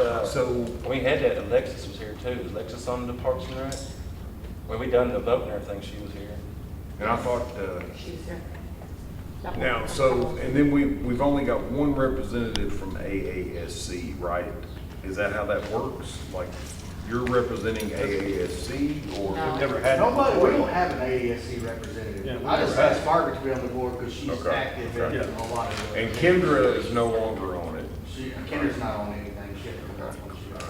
So we had that, Alexis was here too. Was Alexis on the Parks and Rec? When we done the vote and everything, she was here. and I thought, She's there. now, so, and then we've only got one representative from AASC, right? Is that how that works? Like, you're representing AASC, or? No. We've never had. Nobody, we don't have an AASC representative. Yeah, we I just never had asked Margaret to be on the board because she's Okay. active in Okay. a lot of the. And Kendra is no longer on it. Kendra's not on anything, she had to work when she was.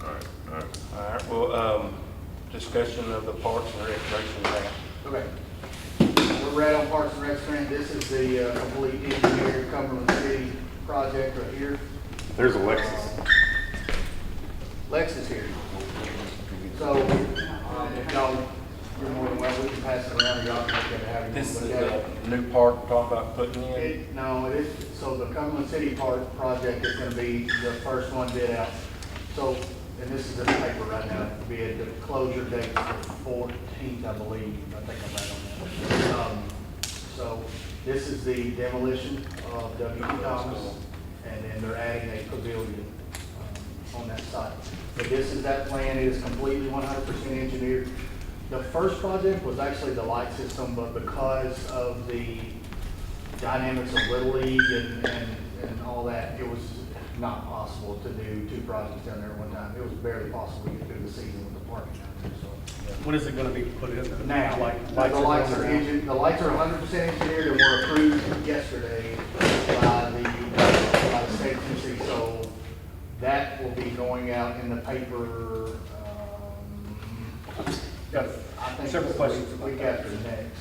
All right. All right, well, discussion of the Parks and Recreation grant. Okay. We're right on Parks and Rec grant. This is the complete engineered Cumberland City project right here. There's Alexis. Lex is here. So, if y'all, you're more than welcome, we can pass it around, y'all can look at it, have you This is look at it. the new park we're talking about putting in. No, it is, so the Cumberland City project is gonna be the first one bid out. So, and this is in the paper right now, bid, the closure date is the 14th, I believe, I think I'm right on that. So, this is the demolition of W.T. Thomas, and then they're adding a pavilion on that site. But this is that plan, it is completely 100% engineered. The first project was actually the light system, but because of the dynamics of Little League and all that, it was not possible to do two projects down there at one time. It was barely possible to get through the season with the parking down there, so. When is it gonna be put in? Now, Like, the lights are going the lights are 100% engineered and were approved yesterday by the state of Tennessee. So that will be going out in the paper, Got I think several it's questions the about week that. after next.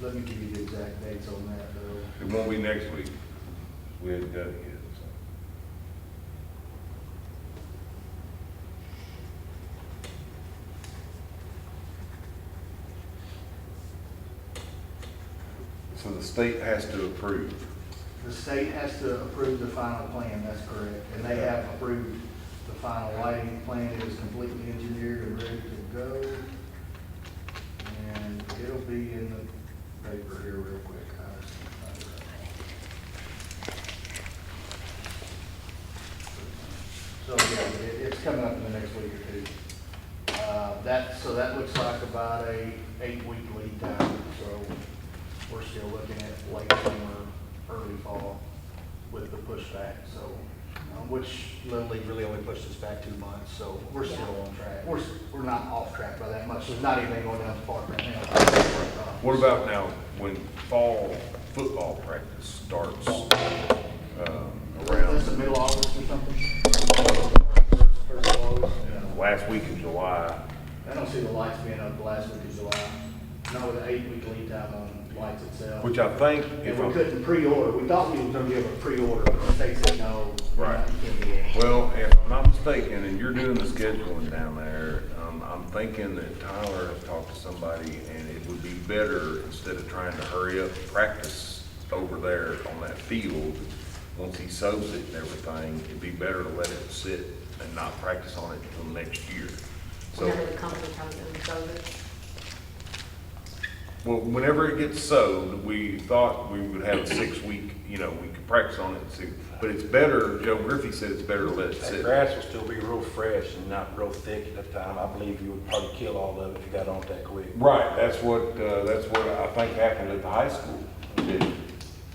Let me give you the exact dates on that though. It won't be next week. We hadn't done it yet, so. So the state has to approve. The state has to approve the final plan, that's correct. And they have approved the final lighting plan. It is completely engineered and ready to go. And it'll be in the paper here real quick. So yeah, it's coming up in the next week or two. So that looks like about a 8-week lead time. So we're still looking at late summer, early fall with the pushback. So, which Little League really only pushed us back 2 months. So we're still on track. We're not off track by that much. There's not anything going down the park right now. What about now, when fall football practice starts, around That's the middle of August or something? First of August? last week in July? I don't see the lights being up the last week of July. Not with an 8-week lead time on lights itself. Which I think, And if we I'm, couldn't pre-order. We thought we were gonna be able to pre-order, but the state said no. Right. You can't be in. well, if I'm not mistaken, and you're doing the scheduling down there, I'm thinking that Tyler has talked to somebody, and it would be better, instead of trying to hurry up practice over there on that field, once he sows it and everything, it'd be better to let it sit and not practice on it until next year. So, Whenever the company comes in and shows it. well, whenever it gets sowed, we thought we would have a 6-week, we could practice on it and see. But it's better, Joe Griffey said it's better to let it That sit. grass will still be real fresh and not real thick at the time. I believe you would probably kill all of it if you got on it that quick. Right, that's what I think happened at the high school.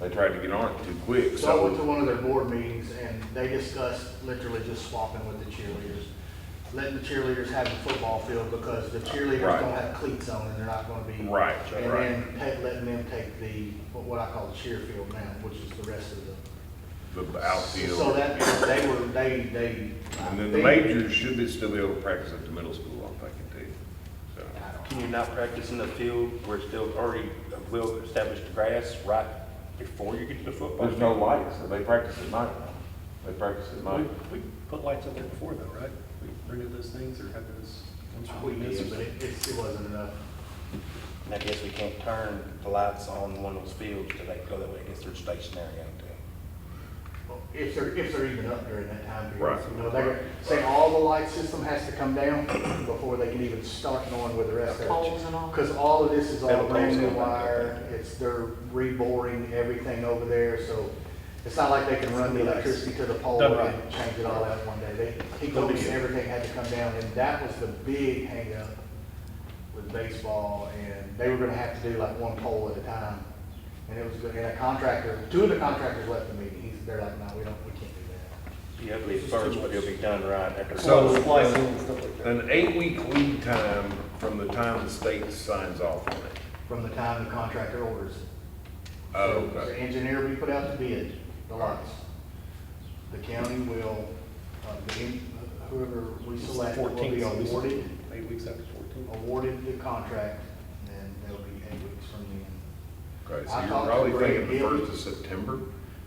They tried to get on it too quick, So I went to so. one of their board meetings and they discussed literally just swapping with the cheerleaders. Letting the cheerleaders have the football field because the cheerleaders Right. don't have cleats on and they're not gonna be. Right, And right. then letting them take what I call the cheer field now, which is the rest of the. The outfield. So that, they. And then the majors should still be able to practice at the middle school, I'm thinking too. So, Can you not practice in the field where it's still already well established grass right before you get to the football? there's no lights, so they practice at night. They practice at night. We put lights up there before though, right? We rented those things or had those. We did, but it wasn't enough. And I guess we can't turn the lights on one of those fields till they go that way. I guess they're stationary out there. If they're even up during that time period. Right. They're saying all the light system has to come down before they can even start going with the rest of it. Poles and all. Because all of this is all Metal brand new poles, yeah. wire, they're reboring everything over there, so It's not like they can run the electricity to the pole Done and right. change it all out one day. He told me everything had to come down, and that was the big hang up with baseball, and they were gonna have to do like one pole at a time. And it was good, and a contractor, two of the contractors left the meeting, they're like, no, we can't do that. You have to be first, but it'll be done right after. So- Splicing and stuff like that. An 8-week lead time from the time the state signs off on it. From the time the contractor orders it. Oh, So okay. the engineer will put out the bid, the lots. The county will, whoever we select will be 14th. awarded 8 weeks after 14. awarded the contract, and then there'll be 8 weeks from then. Okay, so I you're talked to probably Greg thinking the Gilly. 1st of September?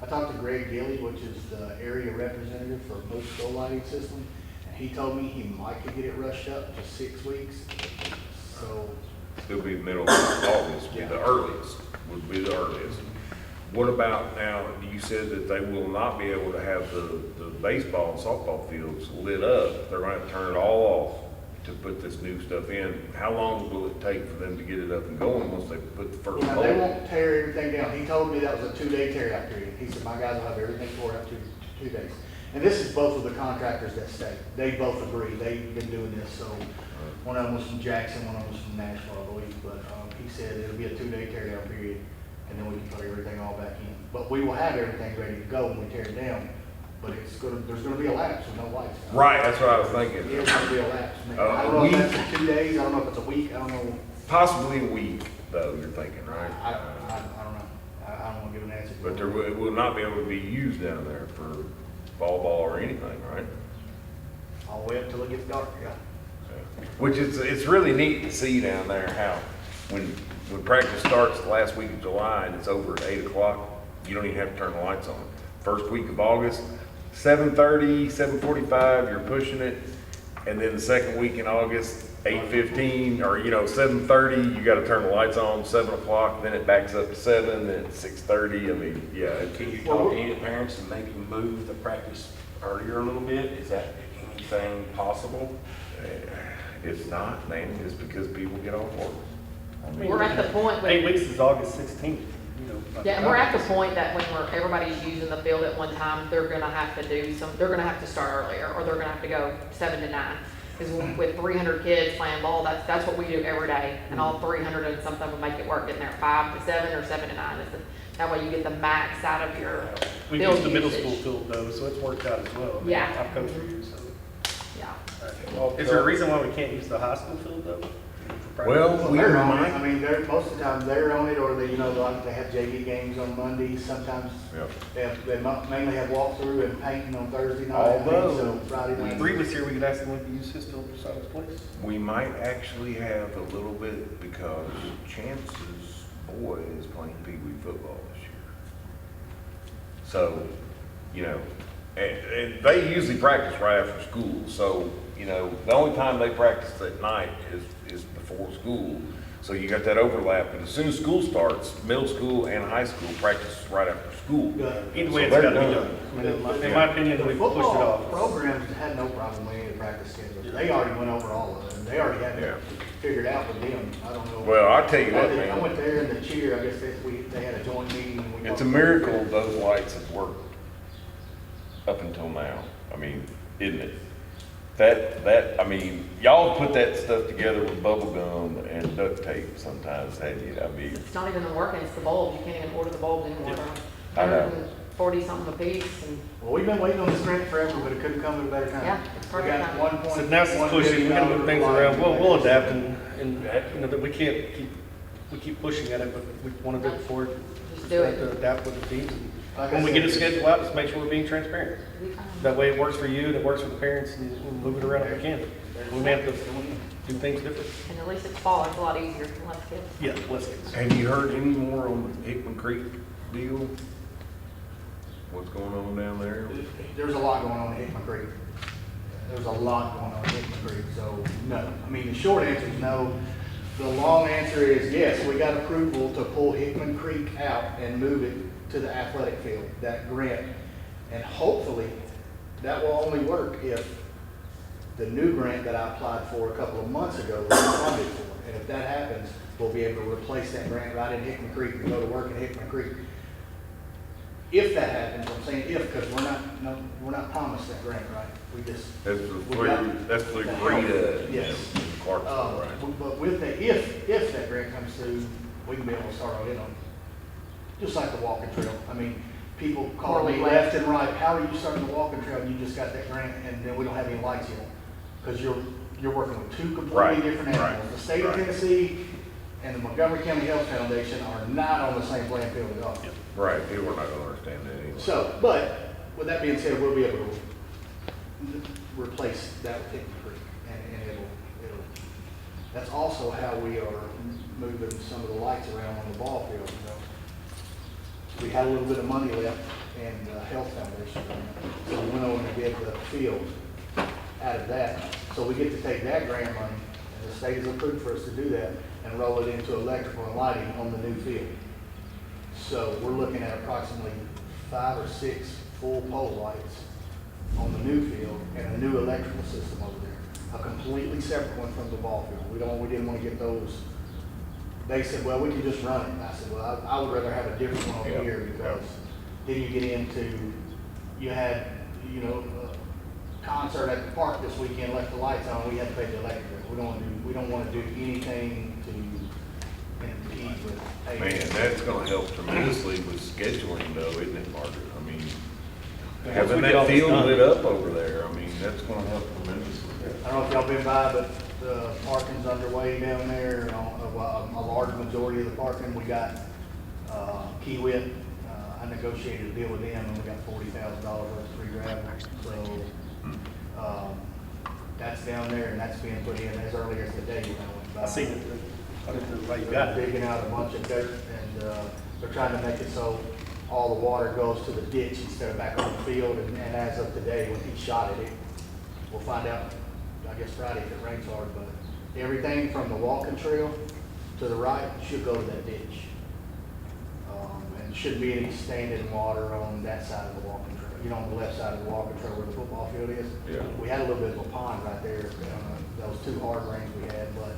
I talked to Greg Gilly, which is the area representative for post-go lighting system, and he told me he might could get it rushed up to 6 weeks. So, It'll be middle of August, Yeah. the earliest, would be the earliest. What about now, you said that they will not be able to have the baseball and softball fields lit up. They're gonna have to turn it all off to put this new stuff in. How long will it take for them to get it up and going once they put the first now, hole? they won't tear everything down. He told me that was a 2-day tear out period. He said, my guys will have everything tore out 2 days. And this is both of the contractors that stay. They both agree. They've been doing this, so one of them was from Jackson, one of them was from Nashville, I believe. But he said it'll be a 2-day tear down period, and then we can put everything all back in. But we will have everything ready to go when we tear it down. But there's gonna be a lapse with no lights. Right, that's what I was thinking. There's gonna be a lapse. A I don't know if week? that's 2 days, I don't know if it's a week, I don't know. Possibly a week, though, you're thinking, right? I don't know. I don't wanna give an answer. But it will not be able to be used down there for ball or anything, right? I'll wait until it gets dark, yeah. Which it's really neat to see down there how, when practice starts the last week of July and it's over at 8 o'clock, you don't even have to turn the lights on. First week of August, 7:30, 7:45, you're pushing it. And then the second week in August, 8:15, or 7:30, you gotta turn the lights on, 7 o'clock, then it backs up to 7, then it's 6:30, I mean, yeah. Can you talk to any parents and maybe move the practice earlier a little bit? Is that anything possible? It's not, man, it's because people get off work. I mean, We're at the point 8 with, weeks is August 16th, yeah, and we're at the point that when everybody's using the field at one time, they're gonna have to they're gonna have to start earlier, or they're gonna have to go 7 to 9. Because with 300 kids playing ball, that's what we do every day, and all 300 and something would make it work in there, 5 to 7 or 7 to 9. That way you get the max out of your We field use the middle usage. school field though, so it's worked out as well. I mean, Yeah. I've coached for years, so. Yeah. Is there a reason why we can't use the high school field though? For practice? Well, we They're on it. might. I mean, most of the time they're on it, or they have JV games on Mondays, sometimes Yeah. they mainly have walkthrough and painting on Thursday night. Although, So Friday If night. Bree was here, we could ask them to use his field for Simon's place. We might actually have a little bit because Chance's boy is playing Pee Wee football this year. So, and they usually practice right after school. So, the only time they practice at night is before school. So you got that overlap. But as soon as school starts, middle school and high school practice right after school. Either way, So it's they're gotta be done. done. I mean, in my opinion, The we pushed it football off. programs had no problem with any of the practice schedules. They already went over all of them. They already had Yeah. it figured out with them. I don't know. Well, I tell you what, I man, went there in the cheer, I guess they had a joint meeting. And we it's a talked- miracle those lights have worked up until now. I mean, isn't it? I mean, y'all put that stuff together with bubble gum and duct tape sometimes, hadn't you? I mean, It's not even the working, it's the bulbs. You can't even order the bulbs anymore. I know. 140 something a piece, and Well, we've been waiting on this grant forever, but it couldn't come at a better time. Yeah, it's We perfect got time. 1.1 So now since pushing, we gotta move things around, we'll adapt and, that we can't keep pushing at it, but we wanna do it before. Just do it. We have to adapt with the teams. Like I When we said, get a schedule out, just make sure we're being transparent. we found. That way it works for you, and it works for the parents, and we'll move it around if we can. We may have to do things different. And at least it's fall, it's a lot easier, less kids. Yeah, let's get. have you heard any more on the Hickman Creek deal? What's going on down there? There's a lot going on in Hickman Creek. There's a lot going on in Hickman Creek, so no. I mean, the short answer is no. The long answer is yes, we got approval to pull Hickman Creek out and move it to the athletic field, that grant. And hopefully, that will only work if the new grant that I applied for a couple of months ago was funded for. And if that happens, we'll be able to replace that grant right in Hickman Creek and go to work in Hickman Creek. if that happens, I'm saying if, because we're not promised that grant, right? We just. That's the we three, got that's the the three, help. Yes. Clarksville, right? But with the, if that grant comes through, we can be able to start on it on, just like the walking trail. I mean, people call me left and right, how are you starting the walking trail, and you just got that grant, and then we don't have any lights yet? Because you're working with two completely Right, different animals. right, The state of right. Tennessee and the Montgomery County Health Foundation are not on the same playing field at all. Right, people are not gonna understand that anyway. So, but, with that being said, we'll be able to replace that with Hickman Creek, and it'll, that's also how we are moving some of the lights around on the ball field, you know. We had a little bit of money left in the Health Foundation grant, so we went over and did the field out of that. So we get to take that grant money, and the state has approved for us to do that, and roll it into electrical and lighting on the new field. So we're looking at approximately 5 or 6 full pole lights on the new field and a new electrical system over there. A completely separate one from the ball field. We didn't want to get those. They said, well, we can just run it. And I said, well, I would rather have a different one over Yeah, here, because then you get into, you had, you know, a concert at the park this weekend, left the lights on, we had to pay the electric bill. We don't want to do anything to impede with paying. Man, that's gonna help tremendously with scheduling though, isn't it, Margaret? I mean, having we get all that this field done. lit up over there, I mean, that's gonna help tremendously. I don't know if y'all been by, but the parking's underway down there, a large majority of the parking. We got, Kiewit, I negotiated a deal with them, and we got $40,000 worth of free gravel. So, that's down there, and that's being put in as early as today when I went by. I seen it. I didn't know why you got They're it. digging out a bunch of dirt, and, they're trying to make it so all the water goes to the ditch instead of back on the field. And as of today, when he shot it, we'll find out, I guess Friday if it rains hard, but everything from the walking trail to the right should go to that ditch. And shouldn't be any standing water on that side of the walking trail, you know, on the left side of the walking trail where the football field is. Yeah. We had a little bit of a pond right there, those 2 hard rains we had, but,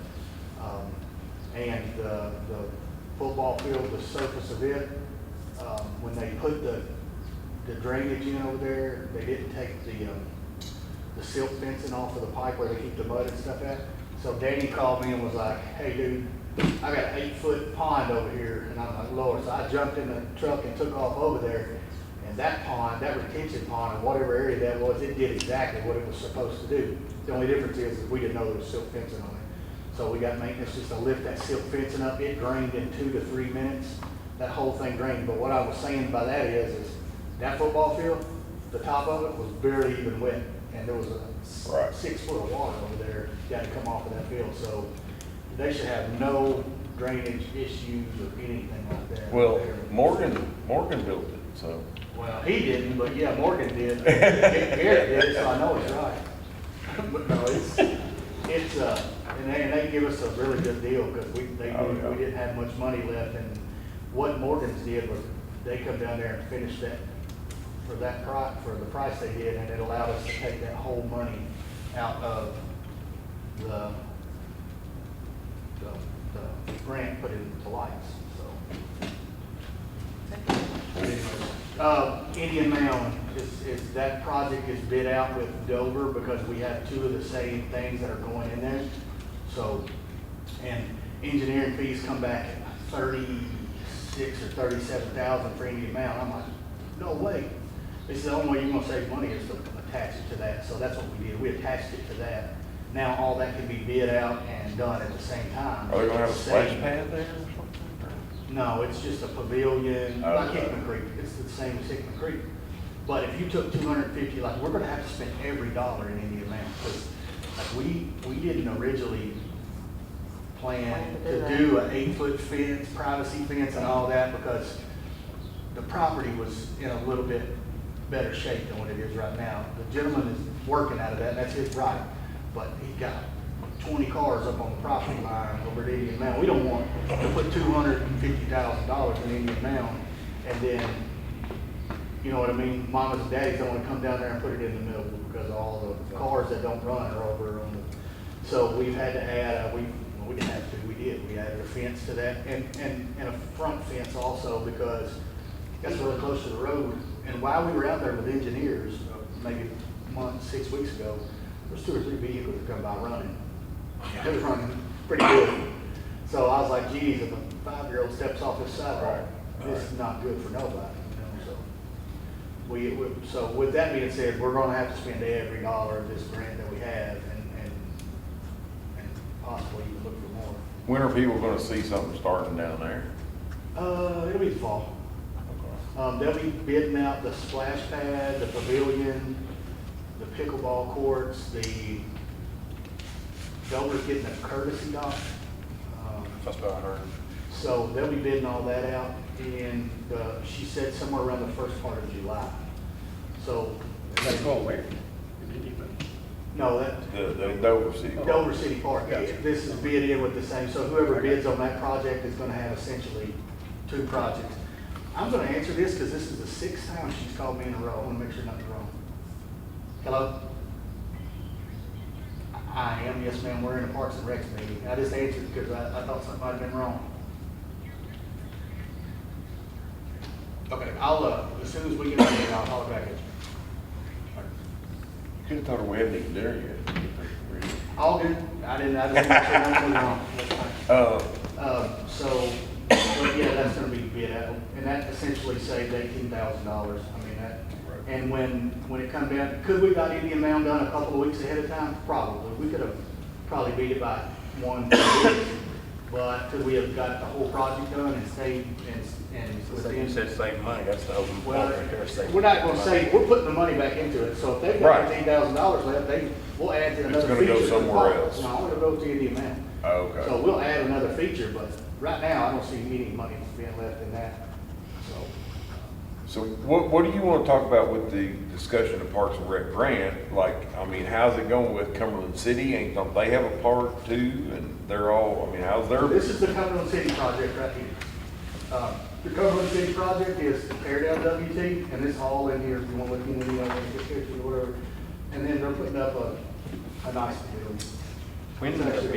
and the football field, the surface of it, when they put the drainage in over there, they didn't take the silk fencing off of the pipe where they keep the mud and stuff at. So Danny called me and was like, hey dude, I got an 8-foot pond over here, and I'm like, Lord. So I jumped in the truck and took off over there, and that pond, that retention pond, or whatever area that was, it did exactly what it was supposed to do. The only difference is we didn't know there was silk fencing on it. So we got maintenance just to lift that silk fencing up. It drained in 2 to 3 minutes. That whole thing drained. But what I was saying by that is that football field, the top of it was barely even wet, and there was a Right. 6 foot of water over there got to come off of that field. So they should have no drainage issues or anything like that. Well, there. Morgan built it, so. Well, he didn't, but yeah, Morgan did. Garrett did it, so I know it's right. But no, and they give us a really good deal, because we didn't have much money left, and what Morgan's did was they come down there and finish that for the price they did, and it allowed us to take that whole money out of the grant, put it into lights, so. Indian Mound, that project is bid out with Dover, because we have 2 of the same things that are going in there. So, and engineering fees come back at 36 or 37,000 for Indian Mound. I'm like, no way. They said the only way you're gonna save money is to attach it to that. So that's what we did. We attached it to that. Now all that can be bid out and done at the same time. Are they gonna have a splash Same. pad there or something? No, it's just a pavilion, Oh, like okay. Hickman Creek. It's the same as Hickman Creek. But if you took 250, like, we're gonna have to spend every dollar in Indian Mound, because like we didn't originally plan to do an 8-foot fence, privacy fence and all that, because the property was in a little bit better shape than what it is right now. The gentleman is working out of that, and that's his right, but he got 20 cars up on the property line over at Indian Mound. We don't want to put $250,000 in Indian Mound, and then, you know what I mean, mamas and daddies don't want to come down there and put it in the middle, because all the cars that don't run are over on the, so we've had to add, we didn't have to, we did, we added a fence to that, and a front fence also, because That's really close to the road. And while we were out there with engineers, maybe a month, 6 weeks ago, there's 2 or 3 vehicles that come by running. It was running pretty good. So I was like, geez, if a 5-year-old steps off this sidewalk, this is not good for nobody, so. So with that being said, we're gonna have to spend every dollar of this grant that we have and possibly even look for more. When are people gonna see something starting down there? It'll be the fall. They'll be bidding out the splash pad, the pavilion, the pickleball courts, Dover's getting a courtesy dock. That's what I heard. So they'll be bidding all that out, and she said somewhere around the first part of July. So. That's going where? No, that, The Dover City. Dover City Park. Gotcha. This is bid in with the same, so whoever bids on that project is gonna have essentially 2 projects. I'm gonna answer this because this is the 6th time she's called me in a row. I wanna make sure nothing's wrong. Hello? I am, yes ma'am, we're in a Parks and Recs meeting. I just answered because I thought something might have been wrong. Okay, I'll, as soon as we get out of here, I'll holler back at you. Could have told her we hadn't eaten dinner yet. All good. I just want to make sure nothing was wrong. That's fine. So, but yeah, that's gonna be bid out, and that essentially saved $18,000. I mean, that, and when it comes down, could we got Indian Mound done a couple of weeks ahead of time? Probably. We could have probably beat it by 1 2 weeks, but could we have got the whole project done and stayed and You within? said save money, that's the open Well, point right there. save we're not gonna money. say, we're putting the money back into it, so if they've Right. got $18,000 left, we'll add to another gonna feature. go to the somewhere park. else. No, it'll go to Indian Mound. Oh, okay. So we'll add another feature, but right now, I don't see any money being left in that, so. So what do you want to talk about with the discussion of Parks and Rec grant? Like, I mean, how's it going with Cumberland City? Don't they have a part too? And they're all, I mean, how's their? This is the Cumberland City project right here. The Cumberland City project is tear down WT, and this all in here, if you want to look in any of it, pictures or whatever. And then they're putting up a nice building. When's the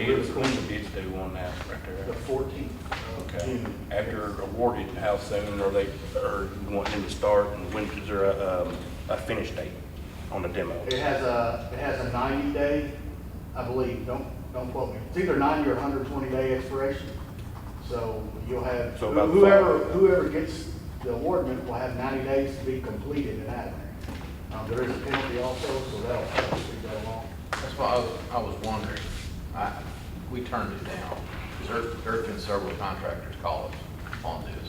bids due on that right The there? 14th of Okay. June. After awarded, how soon are they, or you want them to start, and when is there a finish date on the demo? It has a 90-day, I believe, don't quote me. It's either 90 or 120-day expiration. So you'll have, So about whoever gets the awardment will have 90 days to be completed and out of there. There is a penalty also, so that'll speed that along. That's why I was wondering, we turned it down, because there's been several contractors call us on this,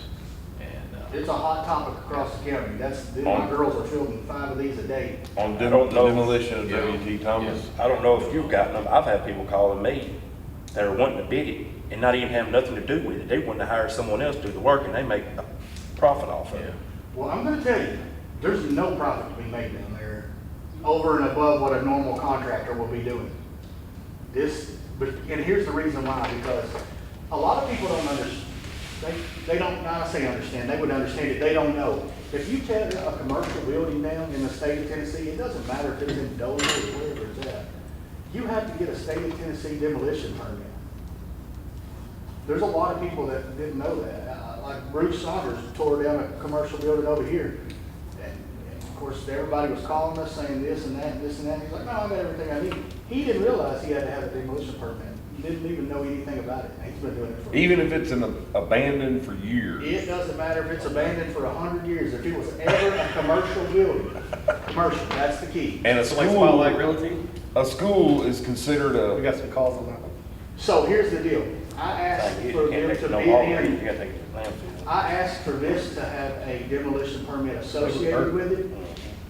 and, It's a hot topic across the county. My girls are fielding 5 of these a day. On I don't know. demolition of Yeah. W.T. Thomas? I don't know if you've gotten them, I've had people calling me that are wanting to bid it and not even have nothing to do with it. They want to hire someone else to do the work and they make a profit off of it. Well, I'm gonna tell you, there's no profit to be made down there over and above what a normal contractor will be doing. And here's the reason why, because a lot of people don't understand, they don't, not I say understand, they would understand it, they don't know. If you tear a commercial building down in the state of Tennessee, it doesn't matter if it's in Dover or wherever it's at, you have to get a state of Tennessee demolition permit. There's a lot of people that didn't know that. Like Bruce Saunders tore down a commercial building over here. And of course, everybody was calling us saying this and that and this and that. He's like, no, I got everything I need. He didn't realize he had to have a demolition permit. He didn't even know anything about it. He's been doing it for Even if it's abandoned for years? It doesn't matter if it's abandoned for 100 years. If it was ever a commercial building, commercial, that's the key. And a So like Spotlight school, Realty, a school is considered we a, got some calls on that one. So here's the deal. I asked You for can't them take to it no bid longer, you in. gotta take it to landfill. I asked for this to have a demolition permit associated with it.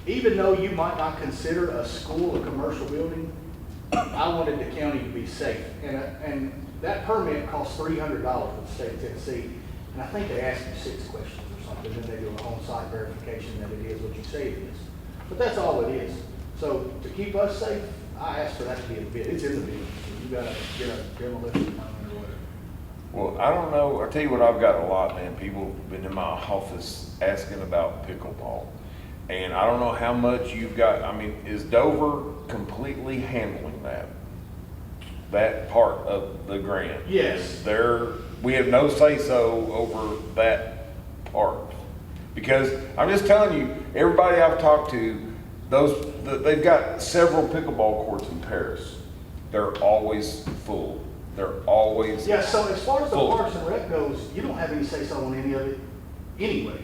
Even though you might not consider a school a commercial building, I wanted the county to be safe. And that permit costs $300 for the state of Tennessee. And I think they ask you 6 questions or something, then they do an on-site verification that it is what you say it is. But that's all it is. So to keep us safe, I asked for that to be in the bid. It's in the bid. So you gotta get a demolition permit or whatever. well, I don't know, I tell you what, I've got a lot, man. People have been in my office asking about pickleball. And I don't know how much you've got, I mean, is Dover completely handling that part of the grant? Yes. We have no say-so over that part. Because I'm just telling you, everybody I've talked to, they've got several pickleball courts in Paris. They're always full. They're always. Yeah, so as far as the full. Parks and Rec goes, you don't have any say-so on any of it anyway.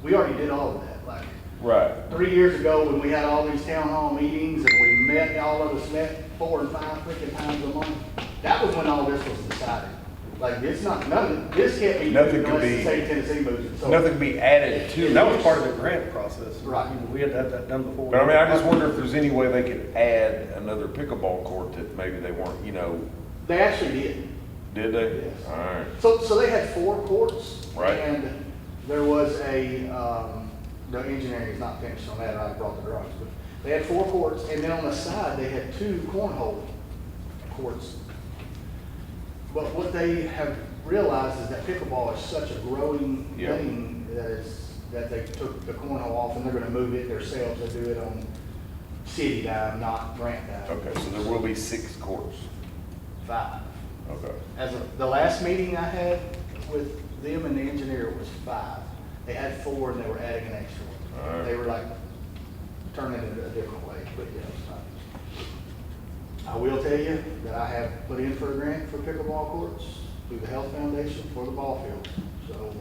We already did all of that, like, Right. 3 years ago, when we had all these town hall meetings and we met, all of us met 4 and 5 freaking times a month, that was when all this was decided. Like, it's not, this can't be, Nothing could unless the be- state of Tennessee moves it, so. Nothing can be added to. And that was part of the grant process. Right. We had to have that done before. But I mean, I just wonder if there's any way they could add another pickleball court that maybe they weren't, They actually did. did they? Yes. All right. So they had 4 courts. Right. And there was the engineering is not finished on that, I brought the drawings, but they had 4 courts, and then on the side, they had 2 cornhole courts. But what they have realized is that pickleball is such a growing Yeah. thing that they took the cornhole off, and they're gonna move it themselves. They do it on city dime, not grant dime. Okay, so there will be 6 courts. 5. Okay. As of the last meeting I had with them and the engineer was 5. They had 4 and they were adding an extra one. All right. They were like turning it a different way, but yeah, it's fine. I will tell you that I have put in for a grant for pickleball courts through the Health Foundation for the ball field. So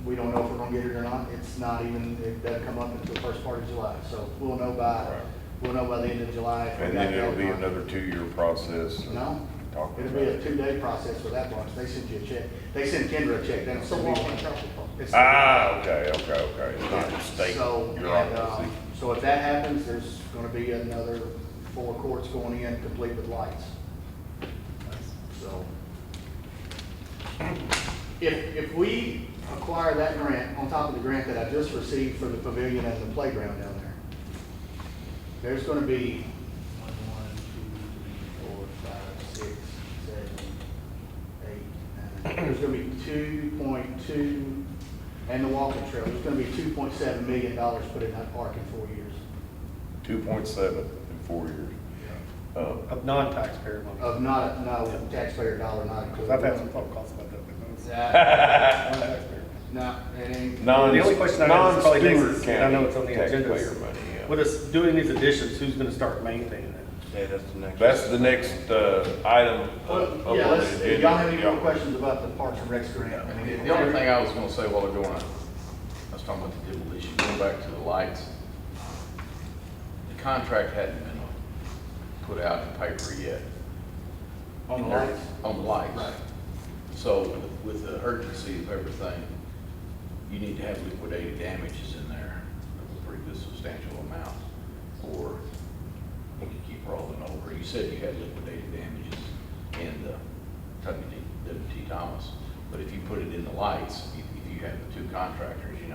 we don't know if we're gonna get it or not. It's not even, it doesn't come up until the first part of July. So we'll know by the end of July. if we And got then it'll that be or not. another 2-year process. No, Talking it'll be a about 2-day process for that bunch. They send you a check. They send Kendra a check. They don't So send me walk one. control. It's- Okay. It's not state So, bureaucracy. so if that happens, there's gonna be another 4 courts going in, complete with lights. So, if we acquire that grant, on top of the grant that I just received for the pavilion and the playground down there, there's gonna be 1, 2, 3, 4, 5, 6, 7, 8, 9. There's gonna be 2.2, and the walking trail, there's gonna be $2.7 million put in that park in 4 years. 2.7 in 4 years. Of non-taxpayer money. Of not, no taxpayer dollar not Because included. I've had some phone calls about that, but no, it's non-taxpayer. No, it ain't. Non- The only question I have is probably non-Stewart next, and I know it's on the County agenda. taxpayer money, yeah. With us doing these additions, who's gonna start maintaining it? Yeah, that's the next. That's the next item of Well, yeah, on the let's, agenda. if y'all have any more Yeah. questions about the Parks and Recs grant, I mean. The only thing I was gonna say while ago, when I was talking about the demolition, going back to the lights, the contract hadn't been put out in paper yet. On the lights. On the lights. Right. So with the urgency of everything, you need to have liquidated damages in there of a pretty good substantial amount, or you can keep rolling over. You said you had liquidated damages in the W.T. Thomas, but if you put it in the lights, if you have the 2 contractors, you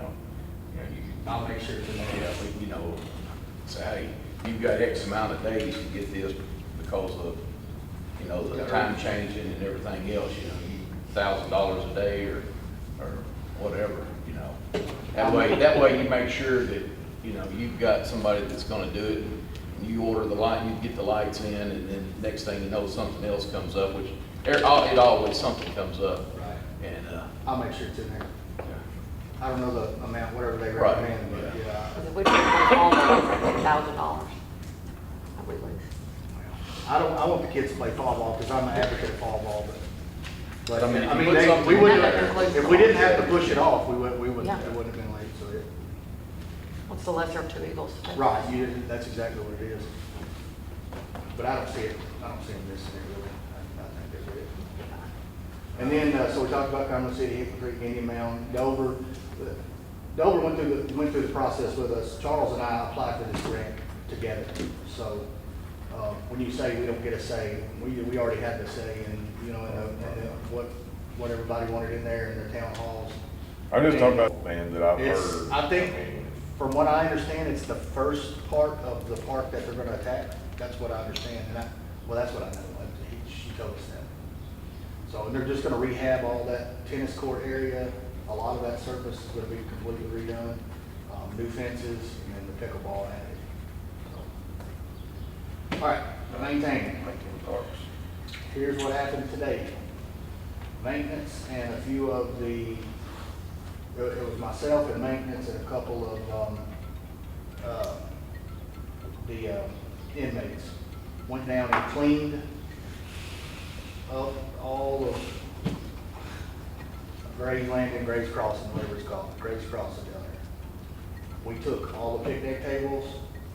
I'll make sure it's in there. yeah, but, say, hey, you've got X amount of days to get this because of, the time changing and everything else, $1,000 a day or whatever, That way you make sure that, you've got somebody that's gonna do it. And you order the light, you get the lights in, and then next thing you know, something else comes up, which, it always, something comes up. Right. And, I'll make sure it's in there. yeah. I don't know the amount, whatever they Right, recommend, but yeah. yeah. Which is almost $1,000, I believe. I want the kids to play fall ball, because I'm an advocate of fall ball, but I mean, if I you mean, put something- we wouldn't, That includes if we didn't have to push it off, we wouldn't, Yeah. it wouldn't have been late, so it. What's the lesser of 2 evils? Right, that's exactly what it is. But I don't see it, I don't see them missing it really. I think they're good. And then, so we talked about Cumberland City, Hickman Creek, Indian Mound, Dover. Dover went through the process with us. Charles and I applied for this grant together. So, when you say we don't get a say, we already had the say in, what everybody wanted in there in their town halls. I'm just talking about, man, that I've It's, heard. I think, mean, from what I understand, it's the first part of the park that they're gonna attack. That's what I understand, and that's what I know. She told us that. So, and they're just gonna rehab all that tennis court area. A lot of that surface is gonna be completely redone, new fences, and then the pickleball added. So. All right, maintaining. making parks. Here's what happened today. Maintenance and a few of the it was myself and maintenance and a couple of, the inmates. Went down and cleaned up all of Gray's Landing, Gray's Crossing, whatever it's called, Gray's Crossing down there. We took all the picnic tables,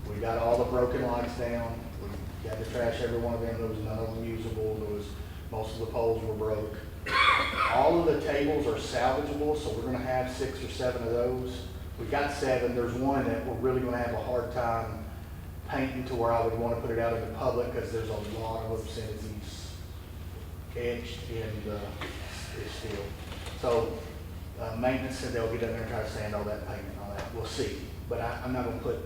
we got all the broken lights down, we got to trash every one of them, there was none of them usable, most of the poles were broke. All of the tables are salvageable, so we're gonna have 6 or 7 of those. We got 7, there's one that we're really gonna have a hard time painting to where I would wanna put it out in the public, because there's a lot of obscenities etched in the steel. So, maintenance said they'll get in there and try to sand all that paint and all that, we'll see. But I'm not gonna put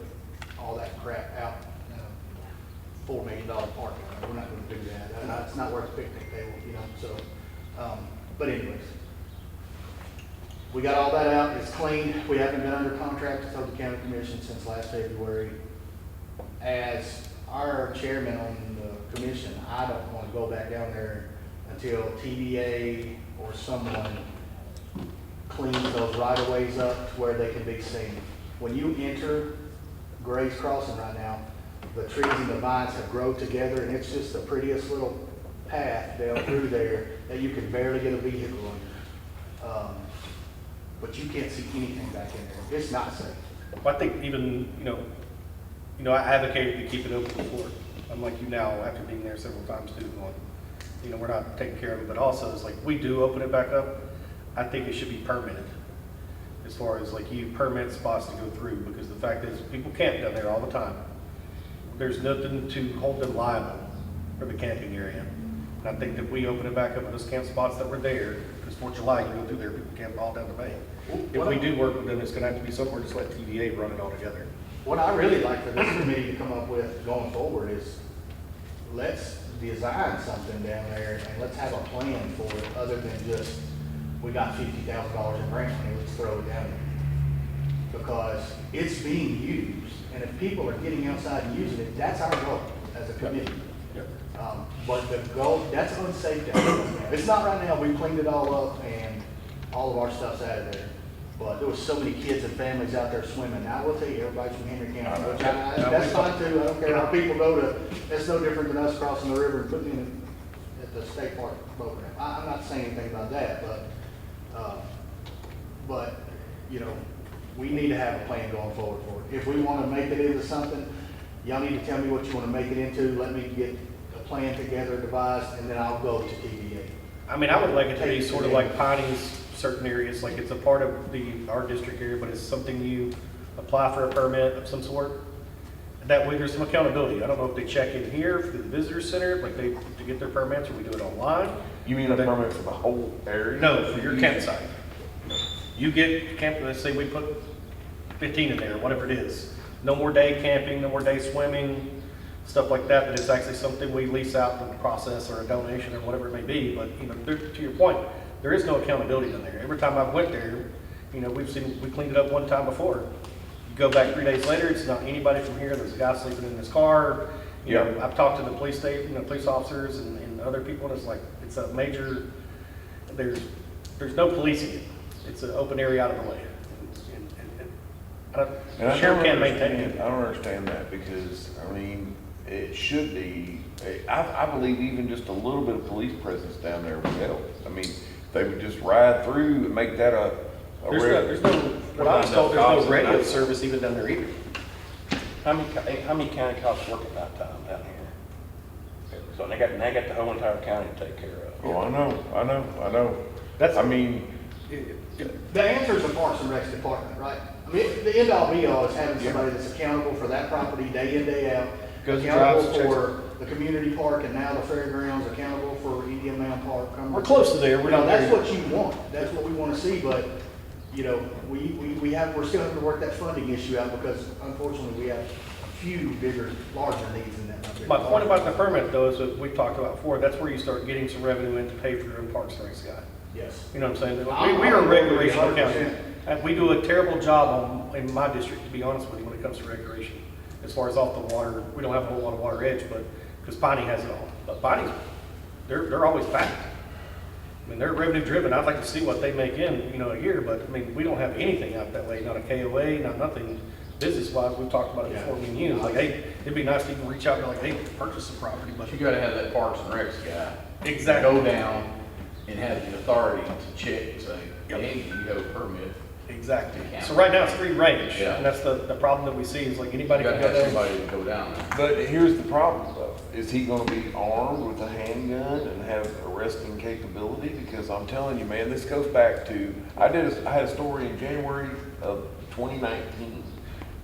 all that crap out in a $4 million parking lot, we're not gonna do that. It's not worth a picnic table, you know, so, but anyways. We got all that out, it's clean, we haven't been under contract to the county commission since last February. As our chairman on the commission, I don't wanna go back down there until TVA or someone cleans those right-of-ways up to where they can be seen. When you enter Gray's Crossing right now, the trees and the vines have grown together, and it's just the prettiest little path down through there that you can barely get a vehicle under. But you can't see anything back in there. It's not safe. Well, I think even, I advocated to keep it open before. I'm like you now, after being there several times too, going, we're not taking care of it, but also it's like, we do open it back up. I think it should be permitted. As far as like you permit spots to go through, because the fact is people camp down there all the time. There's nothing to hold them liable for the camping area. And I think that we open it back up at those camp spots that were there, because 4th of July, you go through there, people camp all down the bay. If we do work with them, it's gonna have to be somewhere, just let TVA run it all together. What I really like for this committee to come up with going forward is, let's design something down there and let's have a plan for it, other than just, we got $50,000 in grant money, let's throw it down there. Because it's being used, and if people are getting outside and using it, that's our goal as a committee. Yep. But the goal, that's unsafe down there right now. It's not right now, we cleaned it all up and all of our stuff's out of there. But there was so many kids and families out there swimming. Now, I will tell you, everybody's from Henry County, which that's fine too. I don't care how people go to, that's no different than us crossing the river and putting in at the state park program. I'm not saying anything about that, but, we need to have a plan going forward for it. If we want to make it into something, y'all need to tell me what you want to make it into. Let me get a plan together, devised, and then I'll go to TVA. I mean, I would like it to be sort of like Piney's, certain areas, like it's a part of our district area, but it's something you apply for a permit of some sort. That way there's some accountability. I don't know if they check in here for the visitor center, like to get their permits, or we do it online. You mean a permit for the whole area? No, for your campsite. You get camp, let's say we put 15 in there, whatever it is. No more day camping, no more day swimming, stuff like that, but it's actually something we lease out in the process or a donation or whatever it may be. But, to your point, there is no accountability down there. Every time I've went there, we cleaned it up one time before. You go back 3 days later, it's not anybody from here. There's a guy sleeping in his car. I've talked to the police police officers and other people, and it's like, it's a major, there's no policing it. It's an open area out of the way. And I Sheriff don't can't maintain understand, it. I don't understand that, because, it should be, I believe even just a little bit of police presence down there would help. They would just ride through and make that a There's no, what I was told, there's no radio service even down there either. How many county cops work at night time down here? So they got the whole entire county to take care of. Oh, I know. That's, The answer is the Parks and Recs department, right? The end all be all is having somebody that's accountable for that property day in, day out. Goes and Accountable drives, checks for the community park and now the fairgrounds, accountable for Indian Mound Park. we're close to there. We're not That's there what you want. That's what we want to see, but, we're still having to work that funding issue out, because unfortunately we have a few larger needs in that. My point about the permit though is that we've talked about before, that's where you start getting some revenue in to pay for your own parks and recs guy. Yes. You know what I'm saying? We are a recreational county. And we do a terrible job in my district, to be honest with you, when it comes to recreation. As far as off the water, we don't have a whole lot of water edge, but, because Piney has it all. But Piney's, they're always packed. I mean, they're revenue driven. I'd like to see what they make in, a year, but I mean, we don't have anything out that way, not a KOA, not nothing business wise. We've talked about it before, me and you. Like, hey, it'd be nice to even reach out and be like, hey, purchase some property, but. But you gotta have that Parks and Recs guy. Exactly. Go down and have the authority to check and say, Yep. hey, you have a permit. Exactly. So right now it's free range, Yeah. and that's the problem that we see is like You anybody gotta can go have there. somebody to go down there. But here's the problem though, is he gonna be armed with a handgun and have arresting capability? Because I'm telling you, man, this goes back to, I had a story in January of 2019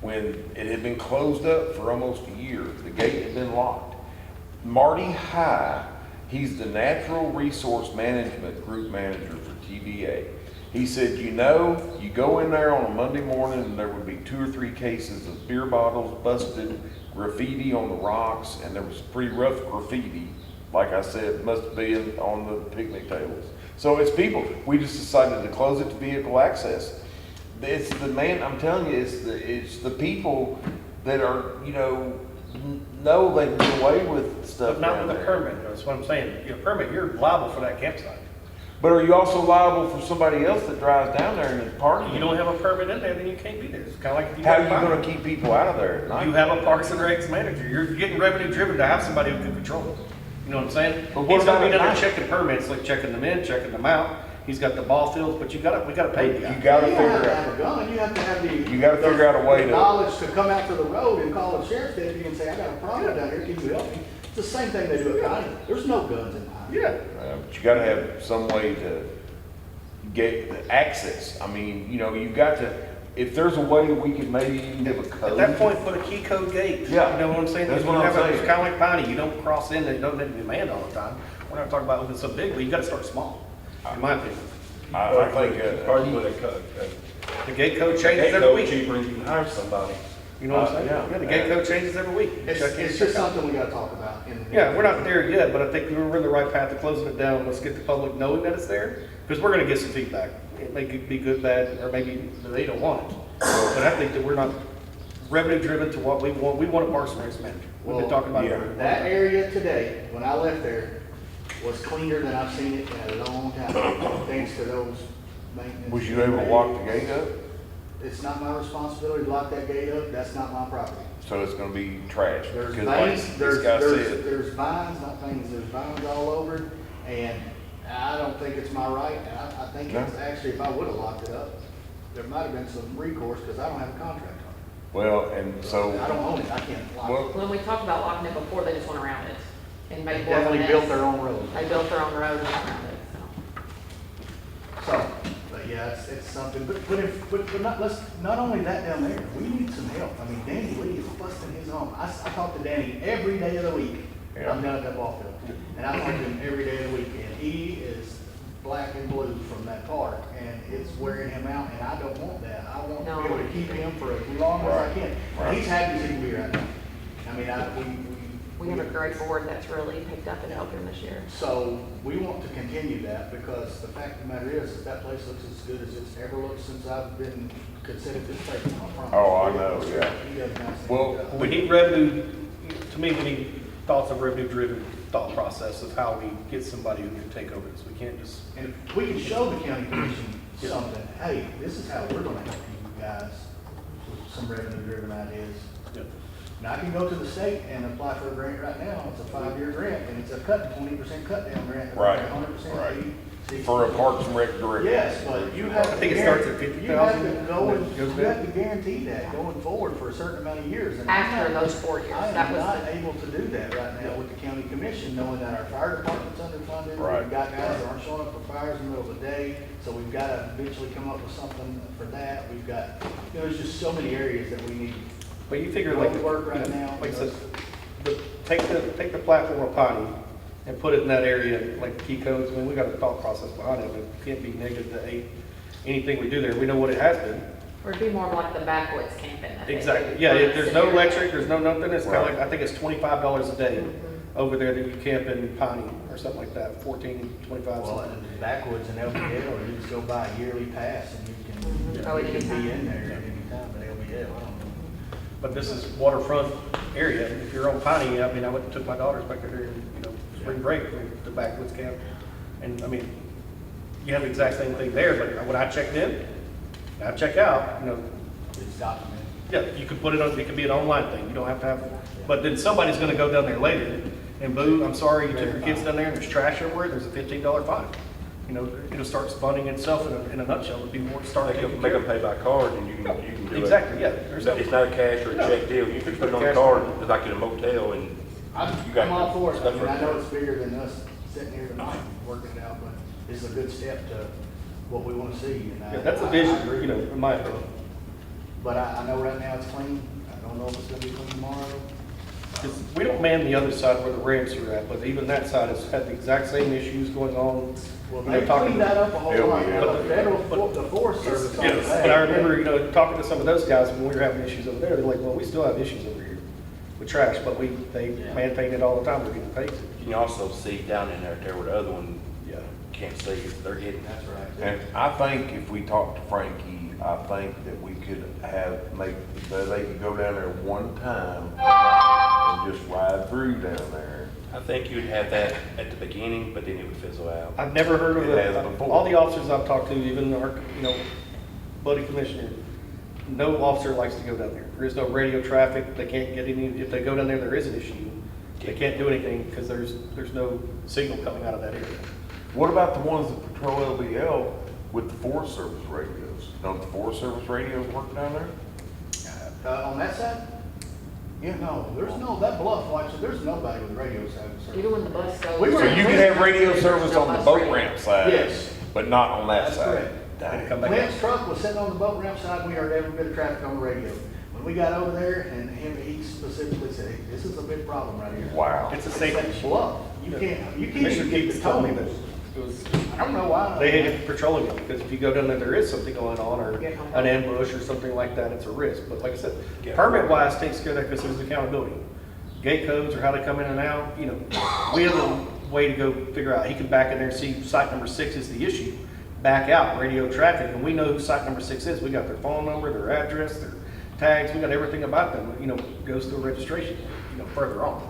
when it had been closed up for almost a year. The gate had been locked. Marty High, he's the Natural Resource Management Group Manager for TVA. He said, you go in there on a Monday morning and there would be 2 or 3 cases of beer bottles busted, graffiti on the rocks, and there was pretty rough graffiti. Like I said, must have been on the picnic tables. So it's people, we just decided to close it to vehicle access. It's the man, I'm telling you, it's the people that are, know they can get away with stuff But not down with a there. permit, that's what I'm saying. Your permit, you're liable for that campsite. But are you also liable for somebody else that drives down there and is partying? You don't have a permit in there, then you can't be there. It's kind of like if you. How are got a you fine. gonna keep people out of there at night? You have a Parks and Recs manager. You're getting revenue driven to have somebody who can control it. You know what I'm saying? But what He's gonna be about down at there night? checking permits, like checking them in, checking them out. He's got the ball fields, but we gotta pay the You guy. gotta You don't have figure to out, have a gun, you have to have the. You gotta figure out a way the to- knowledge to come out to the road and call the sheriff's deputy and say, I got a problem down here, can you help me? It's the same thing they do at Piney. There's no guns in Piney. Yeah. but you gotta have some way to get the access. I mean, you've got to, if there's a way we could maybe even have a code. At that point, put a key code gate. Yeah. You know what I'm saying? That's If what you I'm have a- saying. It's kind of like Piney, you don't cross in, it doesn't need to be manned all the time. We're not talking about open so big, but you gotta start small, in my opinion. I think, Probably put a The gate code gate changes every code week. cheaper and you can hire somebody. You know what I'm saying? Yeah. Yeah, the gate code changes every week. It's Check in, just check out. something we gotta talk about in the. Yeah, we're not there yet, but I think we're in the right path to closing it down. Let's get the public knowing that it's there, because we're gonna get some feedback. It may be good, bad, or maybe they don't want it. But I think that we're not revenue driven to what we want. We want a Parks and Recs manager. We've been talking about it. yeah. That area today, when I left there, was cleaner than I've seen it in a long time, thanks to those maintenance. was you able to lock the gate up? It's not my responsibility to lock that gate up, that's not my property. So it's gonna be trashed? There's Because like vines, this guy said, there's vines, not things, there's vines all over, it, and I don't think it's my right, and I think No. it's actually, if I would've locked it up, there might have been some recourse, because I don't have a contract on well, and it. so, I don't own it, I can't lock well, it. When we talked about locking it before, they just went around it and They made more of a definitely mess. built their own road. They built their own road and went around it, so. So, but yeah, it's something, but not only that down there, we need some help. I mean, Danny Lee is busting his own. I talk to Danny every day of the week. Yeah. I'm down at that ball field. And I talk to him every day of the week, and he is black and blue from that park, and it's wearing him out, and I don't want that. I want to be able to keep him for as long as I can. Right. He's happy as he can be right now. I mean, We have a great board that's really picked up and helped him this year. So we want to continue that, because the fact of the matter is that place looks as good as it's ever looked since I've been considered this place. I promise. Oh, I know, yeah. He does a nice thing. Well, We need revenue, to me, we need thoughts of revenue driven thought process of how we get somebody who can take over this. We can't just, And if we can show the county commission something, hey, this is how we're gonna help you guys with some revenue driven ideas. Now, I can go to the state and apply for a grant right now, it's a 5-year grant, and it's a 20% cut down grant. Right, 100% right. aid, 60. for a Parks and Rec director. Yes, but you have to. I think it starts at guarantee- 50,000, You have to go and it goes and, you have down. to guarantee that going forward for a certain amount of years. And I'm After not- those 4 years, I that am was not the, able to do that right now with the county commission, knowing that our fire department's underfunded. Right. We've got guys that aren't showing up for fires in the middle of the day, so we've got to eventually come up with something for that. We've got, there's just so many areas that we need. but you figure like, Road work right now, like I said, take the platform of Piney and put it in that area, like the key codes. I mean, we got a thought process behind it, but it can't be negative to anything we do there. We know what it has been. or it'd be more of like the backwoods camping. that they Exactly, do. yeah, Where there's it's no in there. electric, there's no nothing, it's kinda Right. like, I think it's $25 a day Mhm. over there that you camp in Piney, or something like that, 14, 25, Well, something. in backwoods and LBL, or you just go buy a yearly pass and you Mhm. Oh, can, you can anytime. be in there at any time at LBL, I don't know. But this is waterfront area, if you're on Piney, I mean, I went and took my daughters back there, spring break, the backwoods camp, and I mean, you have the exact same thing there, but when I checked in, I check out, It's documented. yeah, you could put it on, it could be an online thing, you don't have to have, but then somebody's gonna go down there later, and boo, I'm sorry, you took your kids down there and there's trash everywhere, there's a $15 fine. It'll start funding itself in a nutshell, if people want to start taking Make care them of pay it. by card and you can do it. Exactly, yeah. It's not a cash or a No. check deal. You can put it on the Cash. card, it's like in a motel and you got I'm all for it. I stuff mean, I right know there. it's bigger than us sitting here tonight working it out, but it's a good step to what we want to see. And Yeah, that's a I vision, agree. in my opinion. But I know right now it's clean. I don't know if it's gonna be clean tomorrow. 'Cause we don't man the other side where the ramps are at, but even that side has had the exact same issues going on. Well, You know, they talking cleaned that up a whole Yeah, lot. we Now, have. the Forest Service on Yes, that. and I remember, talking to some of those guys when we were having issues over there, they're like, well, we still have issues over here with trash, but they maintain it all the time, they're getting paid. You can also see down in there where the other one, Yeah. can't see, they're hitting. That's right. And I think if we talk to Frankie, I think that we could that they could go down there one time and just ride through down there. I think you'd have that at the beginning, but then it would fizzle out. I've never heard of It has it. before. All the officers I've talked to, even our, buddy commissioner, no officer likes to go down there. There is no radio traffic, they can't get any, if they go down there, there is an issue. They can't do anything because there's no signal coming out of that area. What about the ones that patrol LBL with the Forest Service radios? Don't the Forest Service radios work down there? On that side? Yeah. No, that bluff watch, there's nobody with radio service. Even when the bus goes. We were- So you can have radio service on the boat ramp side? Yes. But not on that That's side? correct. Dang. Come back Clint's up. truck was sitting on the boat ramp side, we heard every bit of traffic on the radio. When we got over there, and he specifically said, hey, this is a big problem right here. Wow. It's a It's safety that issue. bluff, you can't Commissioner even get Keats the told me that tones. it was, I don't know why. they hated patrolling it because if you go down there, there is something going on or an ambush or something like that, it's a risk. But like I said, permit wise takes care of that because there's accountability. Gate codes or how they come in and out, we have a way to go figure out. He can back in there and see site number 6 is the issue. Back out radio traffic and we know who site number 6 is. We got their phone number, their address, their tags, we got everything about them, goes through registration, further on.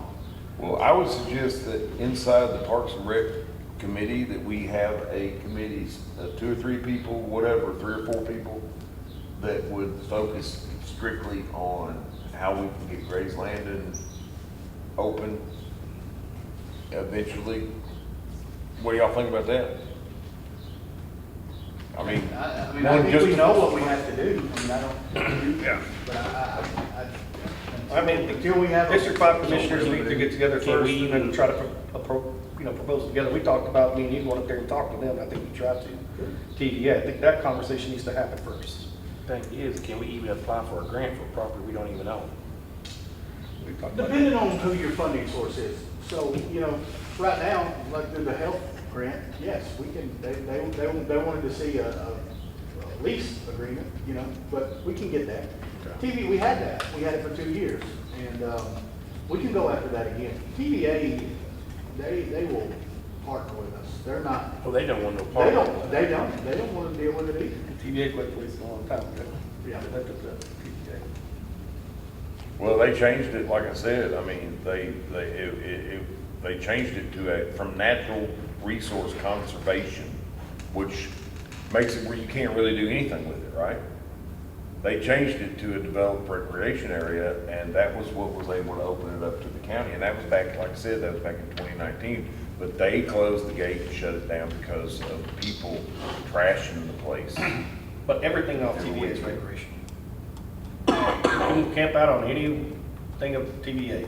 Well, I would suggest that inside the Parks and Rec committee, that we have a committee, 2 or 3 people, whatever, 3 or 4 people, that would focus strictly on how we can get Gray's Landing open eventually. What do y'all think about that? I mean, I one think just- we know what we have to do, I don't. Yeah. But I mean, until we have. District 5 commissioners need to get together first and try to propose together. We talked about, me and you going up there and talk to them, I think we tried to. TVA, I think that conversation needs to happen first. Thing is, can we even apply for a grant for a property we don't even own? We talked about Depending on who your funding source is. So, right now, like through the health grant, yes, we can, they wanted to see a lease agreement, but we can get that. TV, we had that. We had it for 2 years. And we can go after that again. TVA, they will partner with us. They're not, Well, they don't want no part of it. they don't want to deal with it either. TVA quit policing a long time ago. Yeah. They took the TVA. well, they changed it, like I said, I mean, they changed it to from natural resource conservation, which makes it where you can't really do anything with it, right? They changed it to a developed recreation area, and that was what was able to open it up to the county, and that was back, like I said, that was back in 2019, but they closed the gate and shut it down because of people trashing the place. But everything off TVA is recreation. You can camp out on anything of TVA.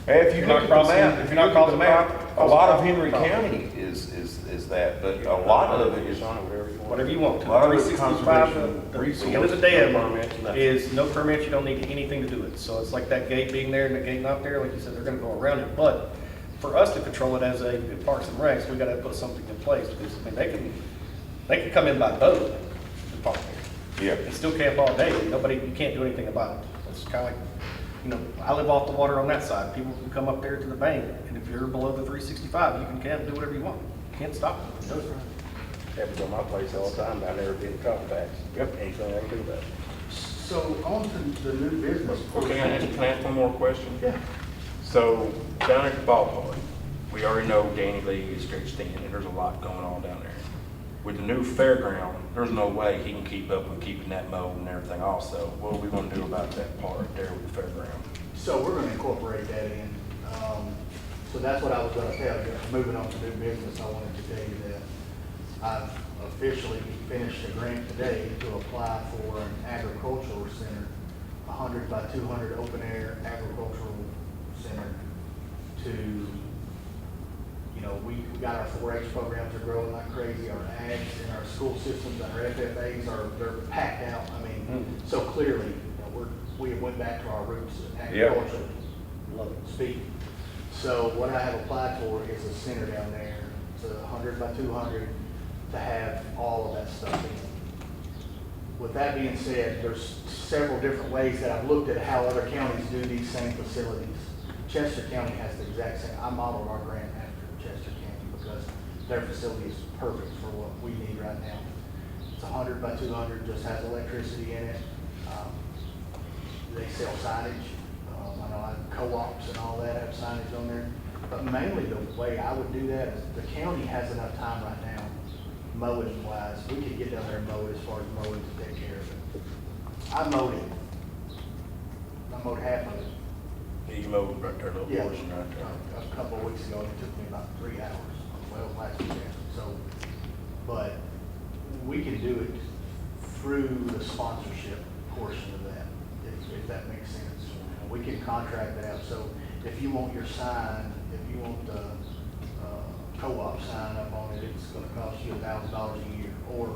And if you You're look not at the crossing- map, if if you you're look not at the crossing map, property, a lot of crossing Henry property. County is that, but a lot of it is on it, whatever you want. Whatever you want. A lot of it's 365, conservation the end of the day No permits, nothing. is no permits, you don't need anything to do it. So it's like that gate being there and the gate not there, like you said, they're gonna go around it. But for us to control it as a Parks and Recs, we gotta put something in place, because, I mean, they can come in by boat and park there. Yeah. And still camp all day, you can't do anything about it. It's kinda like, I live off the water on that side, people can come up there to the bank, and if you're below the 365, you can camp and do whatever you want. You can't stop them. Happens on my place all the time, down there being top tax. Yep. Anything I can do about it. So on to the new business. Okay, can I ask one more question? Yeah. So, down at the ballpark, we already know Danny Lee is stretched thin, and there's a lot going on down there. with the new fairground, there's no way he can keep up with keeping that mowed and everything also. What are we gonna do about that part there with the fairground? So we're gonna incorporate that in. So that's what I was gonna tell you. Moving on to new business, I wanted to tell you that I've officially finished a grant today to apply for an agricultural center, 100 by 200 open air agricultural center to, you know, we got our 4-H programs are growing like crazy, our ags and our school systems and our FFAs they're packed out. I mean, so clearly, you know, we went back to our roots agriculturally, speaking. So what I have applied for is a center down there. It's 100 by 200 to have all of that stuff in. With that being said, there's several different ways that I've looked at how other counties do these same facilities. Chester County has the exact same. I modeled our grant after Chester County because their facility is perfect for what we need right now. It's 100 by 200, just has electricity in it. They sell signage. I know co-ops and all that have signage on there. But mainly the way I would do that is the county has enough time right now, mowing wise. We could get down there and mow as far as mowing to take care of it. I mowed it. I mowed half of it. Yeah, you mowed right there, a little Yeah, portion right there. a couple of weeks ago, it took me about 3 hours. Well, last weekend. So, but we can do it through the sponsorship portion of that, if that makes sense. We can contract that out. So if you want your sign, if you want the co-op sign up on it, it's gonna cost you $1,000 a year or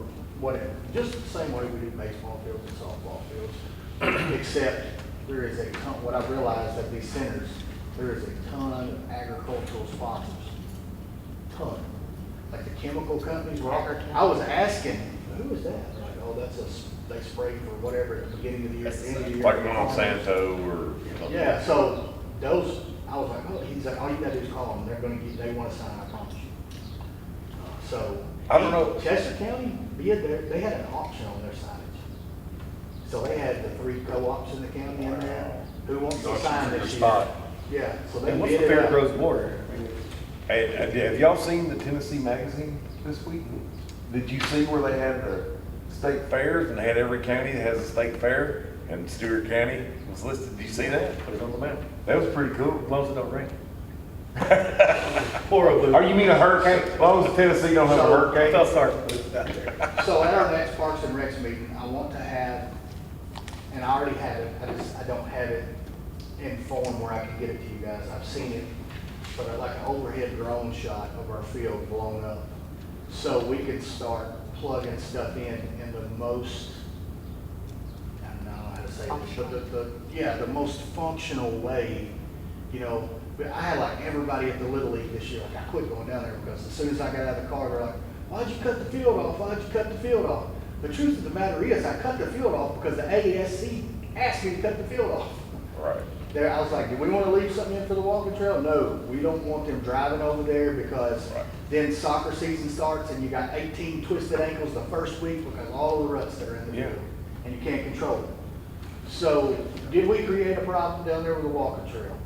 whatever. Just the same way we do baseball fields and softball fields. Except there is a ton, what I've realized at these centers, there is a ton of agricultural sponsors. Ton. Like the chemical companies, I was asking, who is that? They're like, oh, they spray for whatever at the beginning of the year, at the end of the year. Like Monsanto or something. Yeah, so those, I was like, oh, he's like, all you gotta do is call them, they want to sign, I promise you. So. I don't know. Chester County, they had an auction on their signage. So they had the 3 co-ops in the county in there, who wants to sign this year? Spot. Yeah, so they And what's the bid it out. fairgrounds border? I mean, Hey, have y'all seen the Tennessee Magazine this week? Did you see where they had the state fairs and they had every county that has a state fair and Stewart County was listed? Did you see that? Put it on the map, That was pretty cool. as long as it don't rain. Or a blue. Or you mean a hurricane? As long as Tennessee don't have a I hurricane? felt sorry for those out there. So at our next Parks and Recs meeting, I want to have, and I already have it, I don't have it in form where I can get it to you guys. I've seen it, but like an overhead drone shot of our field blown up. So we could start plugging stuff in the most, I don't know how to say this, but the most functional way, you know. I had like everybody at the Little League this year, like I quit going down there because as soon as I got out of the car, they're like, why'd you cut the field off? Why'd you cut the field off? The truth of the matter is I cut the field off because the ASC asked me to cut the field off. Right. There, I was like, do we want to leave something in for the walking trail? No, we don't want them driving over there because then soccer season starts and you got 18 twisted ankles the first week because all the ruts that are in the field and you can't control it. So did we create a problem down there with the walking trail?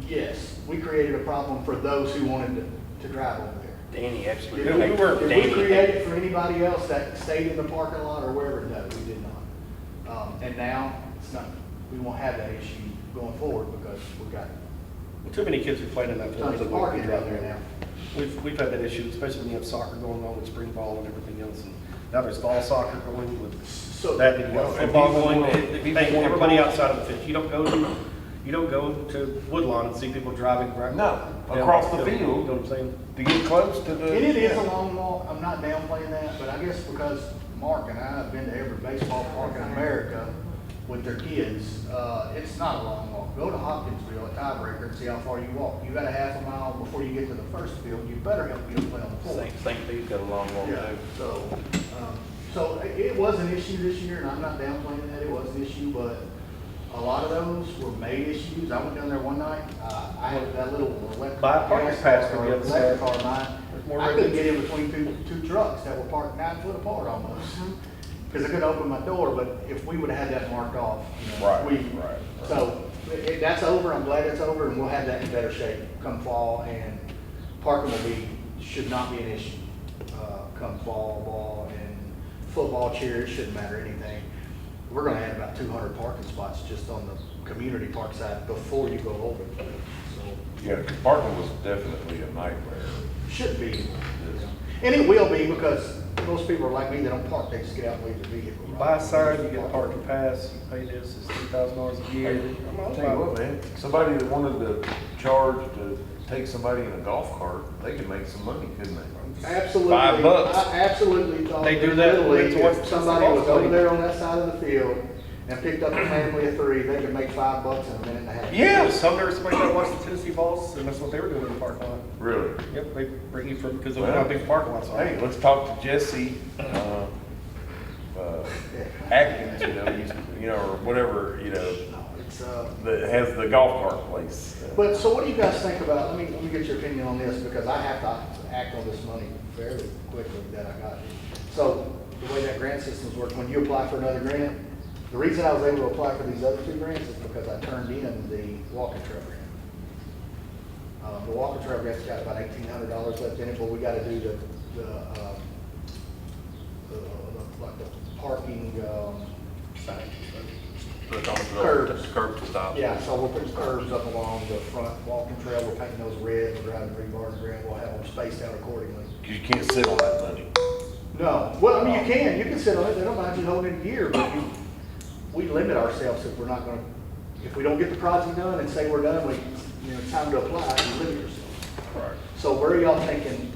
Yes, we created a problem for those who wanted to drive over there. Danny actually. Did we Danny- create it for anybody else that stayed in the parking lot or wherever? No, we did not. And now it's not, we won't have that issue going forward because we've got Too many kids are playing in that field. tons of parking out there now. We've had that issue, especially when you have soccer going on with spring ball and everything else. And now there's fall soccer going with So that, and you got Well, football people going. wanna- people wanna Everybody pull- outside of the pitch. You don't go to Woodlawn and see people driving right. No, down across the You field. know what I'm saying? To get close to the. And it is a long walk, I'm not downplaying that, but I guess because Mark and I have been to every baseball park in America with their kids, it's not a long walk. Go to Hopkinsville, a tiebreaker, and see how far you walk. You got a half a mile before you get to the first field, you better help me play on the fourth. St. Pete's got a long walk Yeah, too. so it was an issue this year, and I'm not downplaying that, it was an issue, but a lot of those were made issues. I went down there one night, I had that little electric. Buy a parking pass for the other side. Electric car of mine. There's more I couldn't regulation. get in between two trucks that were parked 9 foot apart almost. Because I couldn't open my door, but if we would've had that marked off, you know, Right. so, that's over, I'm glad it's over, and we'll have that in better shape come fall, and parking should not be an issue, come fall ball and football, cheer, it shouldn't matter anything. We're gonna add about 200 parking spots just on the community park side before you go over. So, Yeah, parking was definitely a nightmare. should be. And it will be because most people are like me, they don't park, they just get out and leave their vehicle. You buy a sign, you get a parking pass, you pay this, it's $2,000 a year. I'll tell you what, man, somebody that wanted to charge to take somebody in a golf cart, they could make some money, couldn't they? Absolutely. $5. I absolutely thought. They do that literally, towards if the somebody golf was over league. there on that side of the field and picked up a family of 3, they could make $5 in a minute and a half. Yeah. Some there was somebody that watched the Tennessee balls, and that's what they were doing in the parking lot. Really? Yep, they bring you from, because of Well, how big the parking lots are. Hey, let's talk to Jesse, Atkins, or whatever, No, it's, that has the golf cart place. But, so what do you guys think about, let me get your opinion on this, because I have to act on this money fairly quickly that I got. So, the way that grant system's work, when you apply for another grant, the reason I was able to apply for these other 2 grants is because I turned in the walking trail grant. The walking trail grant's got about $1,800 left in it, but we gotta do like the parking, curbs. Curb to stop. Yeah, so we'll put curbs up along the front walking trail, we're painting those red, we're driving rebar and granite, we'll have them spaced out accordingly. Cause you can't sit on that money. No, well, I mean, you can sit on it, they don't mind you holding it gear, but we limit ourselves if we're not gonna, if we don't get the project done and say we're done, it's time to apply, you limit yourself. Right. So where are y'all thinking,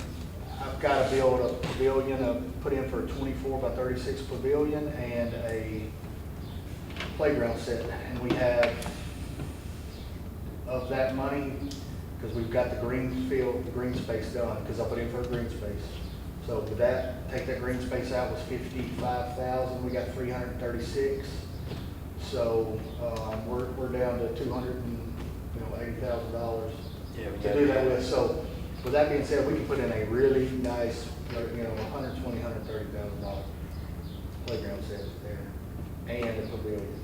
I've got to build a pavilion, put in for a 24 by 36 pavilion and a playground set, and we have, of that money, because we've got the green field, the green space done, because I put in for a green space. So with that, take that green space out was 55,000, we got 336. So, we're down to $280,000 to do that with. So, with that being said, we can put in a really nice, $130,000 playground set there, and a pavilion.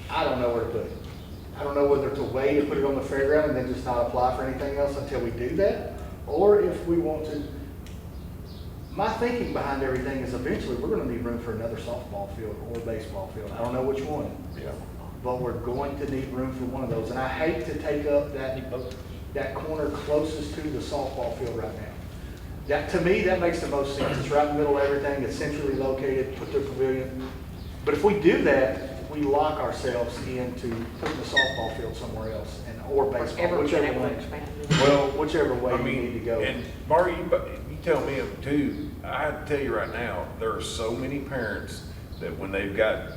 I don't know where to put it. I don't know whether to wait and put it on the fairground and then just not apply for anything else until we do that, or if we want to. My thinking behind everything is eventually we're gonna need room for another softball field or baseball field. I don't know which one. Yeah. But we're going to need room for one of those. And I hate to take up that corner closest to the softball field right now. That, to me, that makes the most sense. It's right in the middle of everything. It's centrally located, put the pavilion. But if we do that, we lock ourselves into putting the softball field somewhere else or baseball, Ever been whichever able to one. expand. Well, Whichever way I you mean, need to go. And Barry, you tell me too, I tell you right now, there are so many parents that when they've got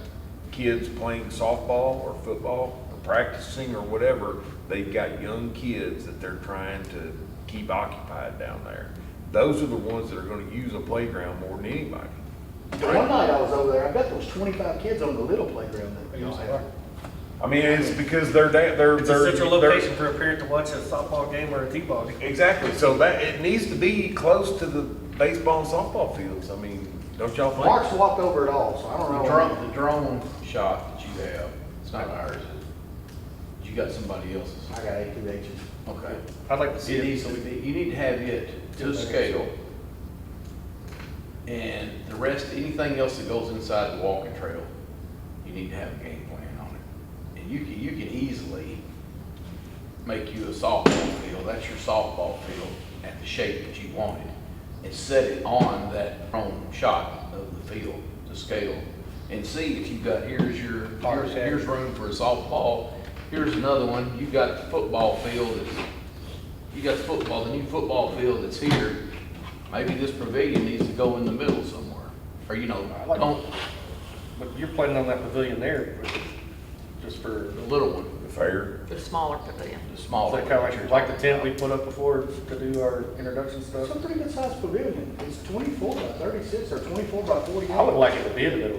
kids playing softball or football or practicing or whatever, they've got young kids that they're trying to keep occupied down there. Those are the ones that are gonna use a playground more than anybody. The one night I was over there, I bet there was 25 kids on the little playground that y'all had. I mean, it's because they're It's a central location for a parent to watch a softball game or a t-ball game. Exactly, so that, it needs to be close to the baseball and softball fields, I mean, don't y'all think? Mark's walked over it all, so I don't know. The drone shot that you have, it's not ours, is it? You got somebody else's. I got A2H's. Okay. I'd like to see It it. needs to be, you need to have it to scale. And the rest, anything else that goes inside the walking trail, you need to have a game plan on it. And you can easily make you a softball field, that's your softball field at the shape that you want it, and set it on that drone shot of the field to scale. And see if you've got, here's room for a softball, here's another one, you've got the football field, you got the new football field that's here. Maybe this pavilion needs to go in the middle somewhere, or don't, But you're planning on that pavilion there, just for, the little one, The fair, The smaller pavilion. the is smaller. that kind of like the tent we put up before to do our introduction It's stuff? a pretty good sized pavilion. It's 24 by 36 or 24 by 48. I would like it to be in the middle,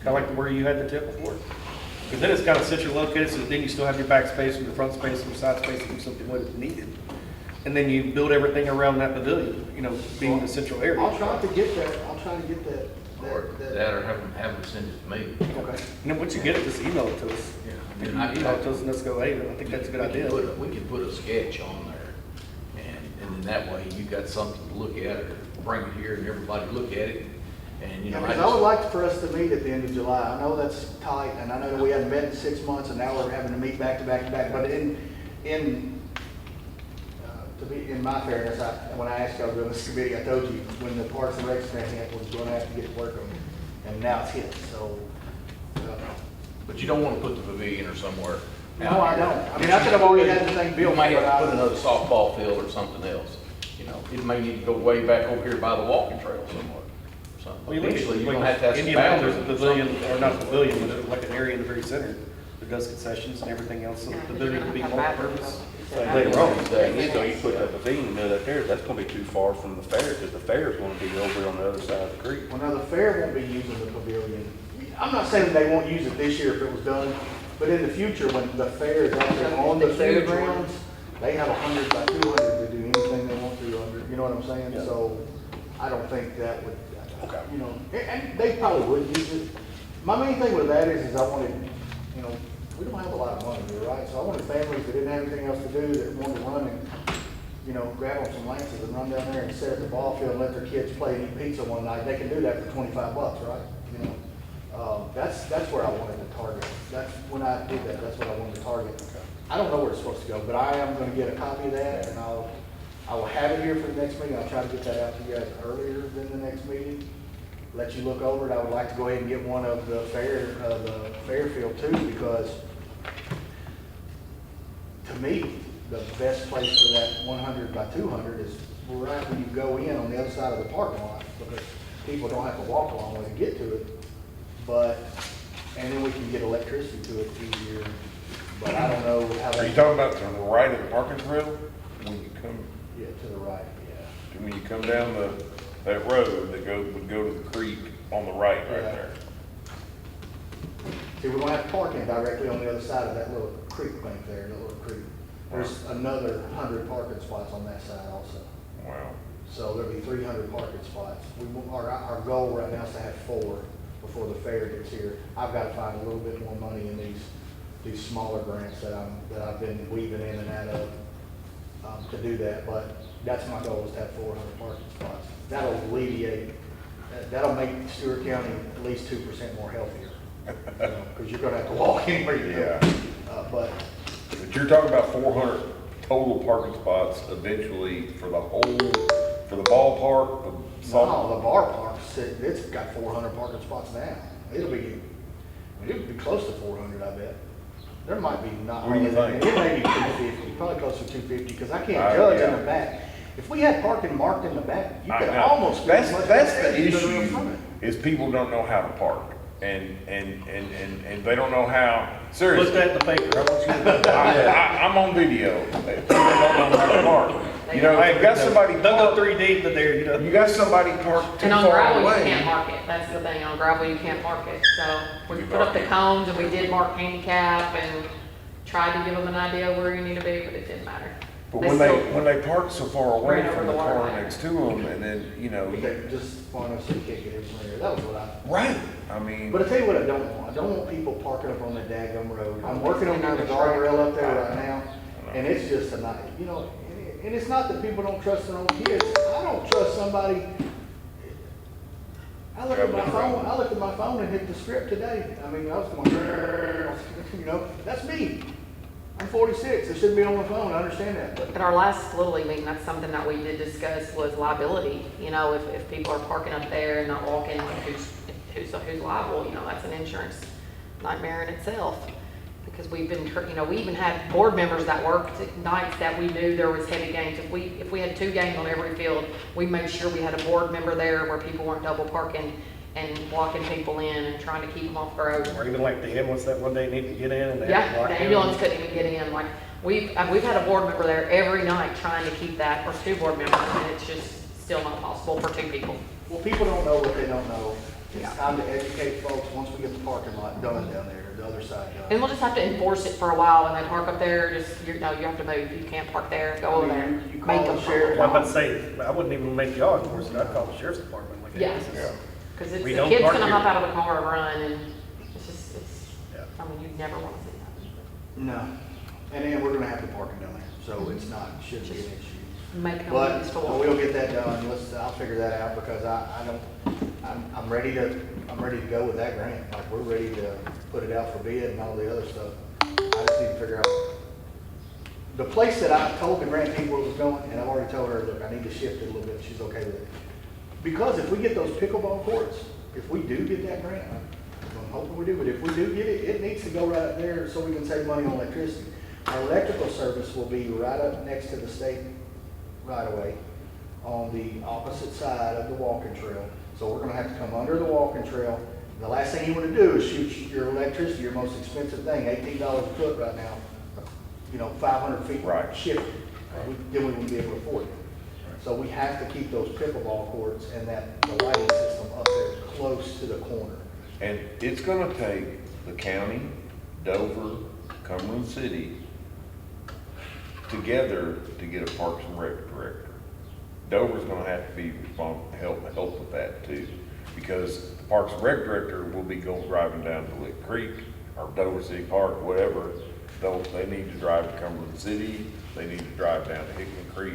kind of like where you had the tent before. Because then it's kind of centrally located, so then you still have your back space and your front space and your side space to do something with it needed. And then you build everything around that pavilion, being the central area. I'll try to get that. Or that, or have them send it to me. Okay. And then once you get it, just email it to us. Yeah. Email it to us and let's go, hey, I think that's a good idea. We can put a sketch on there, and then And that way you got something to look at, or bring it here and everybody look at it. And, you know, Because I would like for us to meet at the end of July. I know that's tight, and I know that we haven't met in 6 months, and now we're having to meet back to back to back. But in my fairness, when I asked y'all to do this committee, I told you when the Parks and Rec grant was going to have to get to work on it, and now it's hit. So, But you don't want to put the pavilion or somewhere. no, I don't. I mean, I could have already had the thing You built. might have but to I- put another softball field or something else. You know, it may need to go way back over here by the walking trail somewhere. or something. Well, you look at, Eventually, you're like, gonna have to have some Indian Mound, there's a boundaries. pavilion, or not a pavilion, but there's like an area in the very center that does concessions and everything else, so the Yeah, 'cause pavilion you're would be gonna have multi-purpose. bathrooms. Later on, the thing is, though, you put that pavilion in that there, that's gonna be too far from the fair, because the fair is gonna be over on the other side of the creek. Well, now the fair won't be using the pavilion. I'm not saying they won't use it this year if it was done, but in the future, when the fair is actually on the fairgrounds, they have 100 by 200 to do anything they want to under, you know what I'm saying? Yeah. So I don't think that would, Okay. you know, and they probably would use it. My main thing with that is I wanted, you know, we don't have a lot of money here, right? So I wanted families that didn't have anything else to do, that wanted to run and, you know, grab on some lances and run down there and sit at the ball field and let their kids play and eat pizza one night. They can do that for $25, right? You know, that's where I wanted to target. That's, when I did that, that's what I wanted to target. I don't know where it's supposed to go, but I am gonna get a copy of that, and I will have it here for the next meeting. I'll try to get that out to you guys earlier than the next meeting. Let you look over it. I would like to go ahead and get one of the Fairfield too, because to me, the best place for that 100 by 200 is right when you go in on the other side of the parking lot, because people don't have to walk a long way to get to it. But, and then we can get electricity to it easier, but I don't know how Are they. you talking about to the right of the parking trail? When you come, Yeah, to the right, yeah. when you come down that road that would go to the creek on the right, right Yeah. there. See, we're gonna have parking directly on the other side of that little creek bank there, that little creek. There's another 100 parking spots on that side also. Wow. So there'll be 300 parking spots. Our goal right now is to have 4 before the fair gets here. I've got to find a little bit more money in these smaller grants that I've been weaving in and out of to do that. But that's my goal, is to have 400 parking spots. That'll alleviate, that'll make Stewart County at least 2% more healthier. Because you're gonna have to walk anywhere you go. Yeah. But But you're talking about 400 total parking spots eventually for the ballpark, the no, softball. the bar park's, it's got 400 parking spots now. It'll be close to 400, I bet. There might be not. What do you think? It may be 250, probably close to 250, because I can't Uh, judge in yeah. the back. If we had parking marked in the back, you I could know. almost. That's get as much the as you could in issue, front. is people don't know how to park. And they don't know how, Put seriously. that in the paper, I want you to know that. I'm on video. People don't know how to park. You know, if you got somebody Don't go parked, 3 deep in there, you know. you got somebody parked too And on far gravel, you away. can't mark it, that's the thing, on gravel, you can't mark it, so we You put up mark the it. cones, and we did mark handicap, and tried to give them an idea where you need to be, but it didn't matter. But They when still- they park so far away Ran over from the the water car line. next to them, and then, you know, They just want us to kick it in there. That was what I. right, I mean. But I tell you what I don't want. I don't want people parking up on that daggum road. I'm working on the guardrail up there right now, and it's just a night, you know, and it's not that people don't trust their own kids. I don't trust somebody. I looked at my phone and hit the script today. I mean, I was going, you know, that's me. I'm 46. I shouldn't be on my phone. I understand that. But At our last Little League meeting, that's something that we did discuss, was liability. You know, if people are parking up there and not walking, who's liable, you know, that's an insurance nightmare in itself. Because we've been, you know, we even had board members that worked at nights that we knew there was heavy games. If we had 2 games on every field, we made sure we had a board member there where people weren't double parking and blocking people in and trying to keep them off the road. Or even like the ambulance that one day needed to get in and they had to Yeah, block the down. ambulance couldn't even get in. Like, we've had a board member there every night trying to keep that, or 2 board members, and it's just still not possible for 2 people. well, people don't know what they don't know. Yeah. It's time to educate folks once we get the parking lot done down there, the other side And done. we'll just have to enforce it for a while. When they park up there, you have to move. You can't park there, go over there. You Make call them the sheriff. Well, I'm about to say, I wouldn't even make y'all enforce it, I'd call the sheriff's department like that. Yeah. This is- Yeah. Because the We don't kid's park gonna hop here. out of the car and run, and it's, Yeah. I mean, you never want to see that. No. And then we're gonna have the parking down there, so it's not, shouldn't be an issue. Make them But useful. we'll get that done, I'll figure that out, because I'm ready to go with that grant. Like, we're ready to put it out for bid and all the other stuff. I just need to figure out. The place that I told the grant people it was going, and I've already told her, look, I need to shift it a little bit, she's okay with it. Because if we get those pickleball courts, if we do get that grant, I'm hoping we do, but if we do get it, it needs to go right up there so we can save money on electricity. Our electrical service will be right up next to the state right away on the opposite side of the walking trail. So we're gonna have to come under the walking trail. The last thing you wanna do is shoot your electricity, your most expensive thing, $18 a foot right now, 500 feet. Right. Shift. Then we wouldn't be able to afford it. So we have to keep those pickleball courts and the lighting system up there close to the corner. And it's gonna take the county, Dover, Cumberland City together to get a Parks and Rec director. Dover's gonna have to be responsible, help with that too. Because the Parks and Rec director will be driving down to Lick Creek or Dover City Park, whatever. They need to drive to Cumberland City, they need to drive down to Hickman Creek.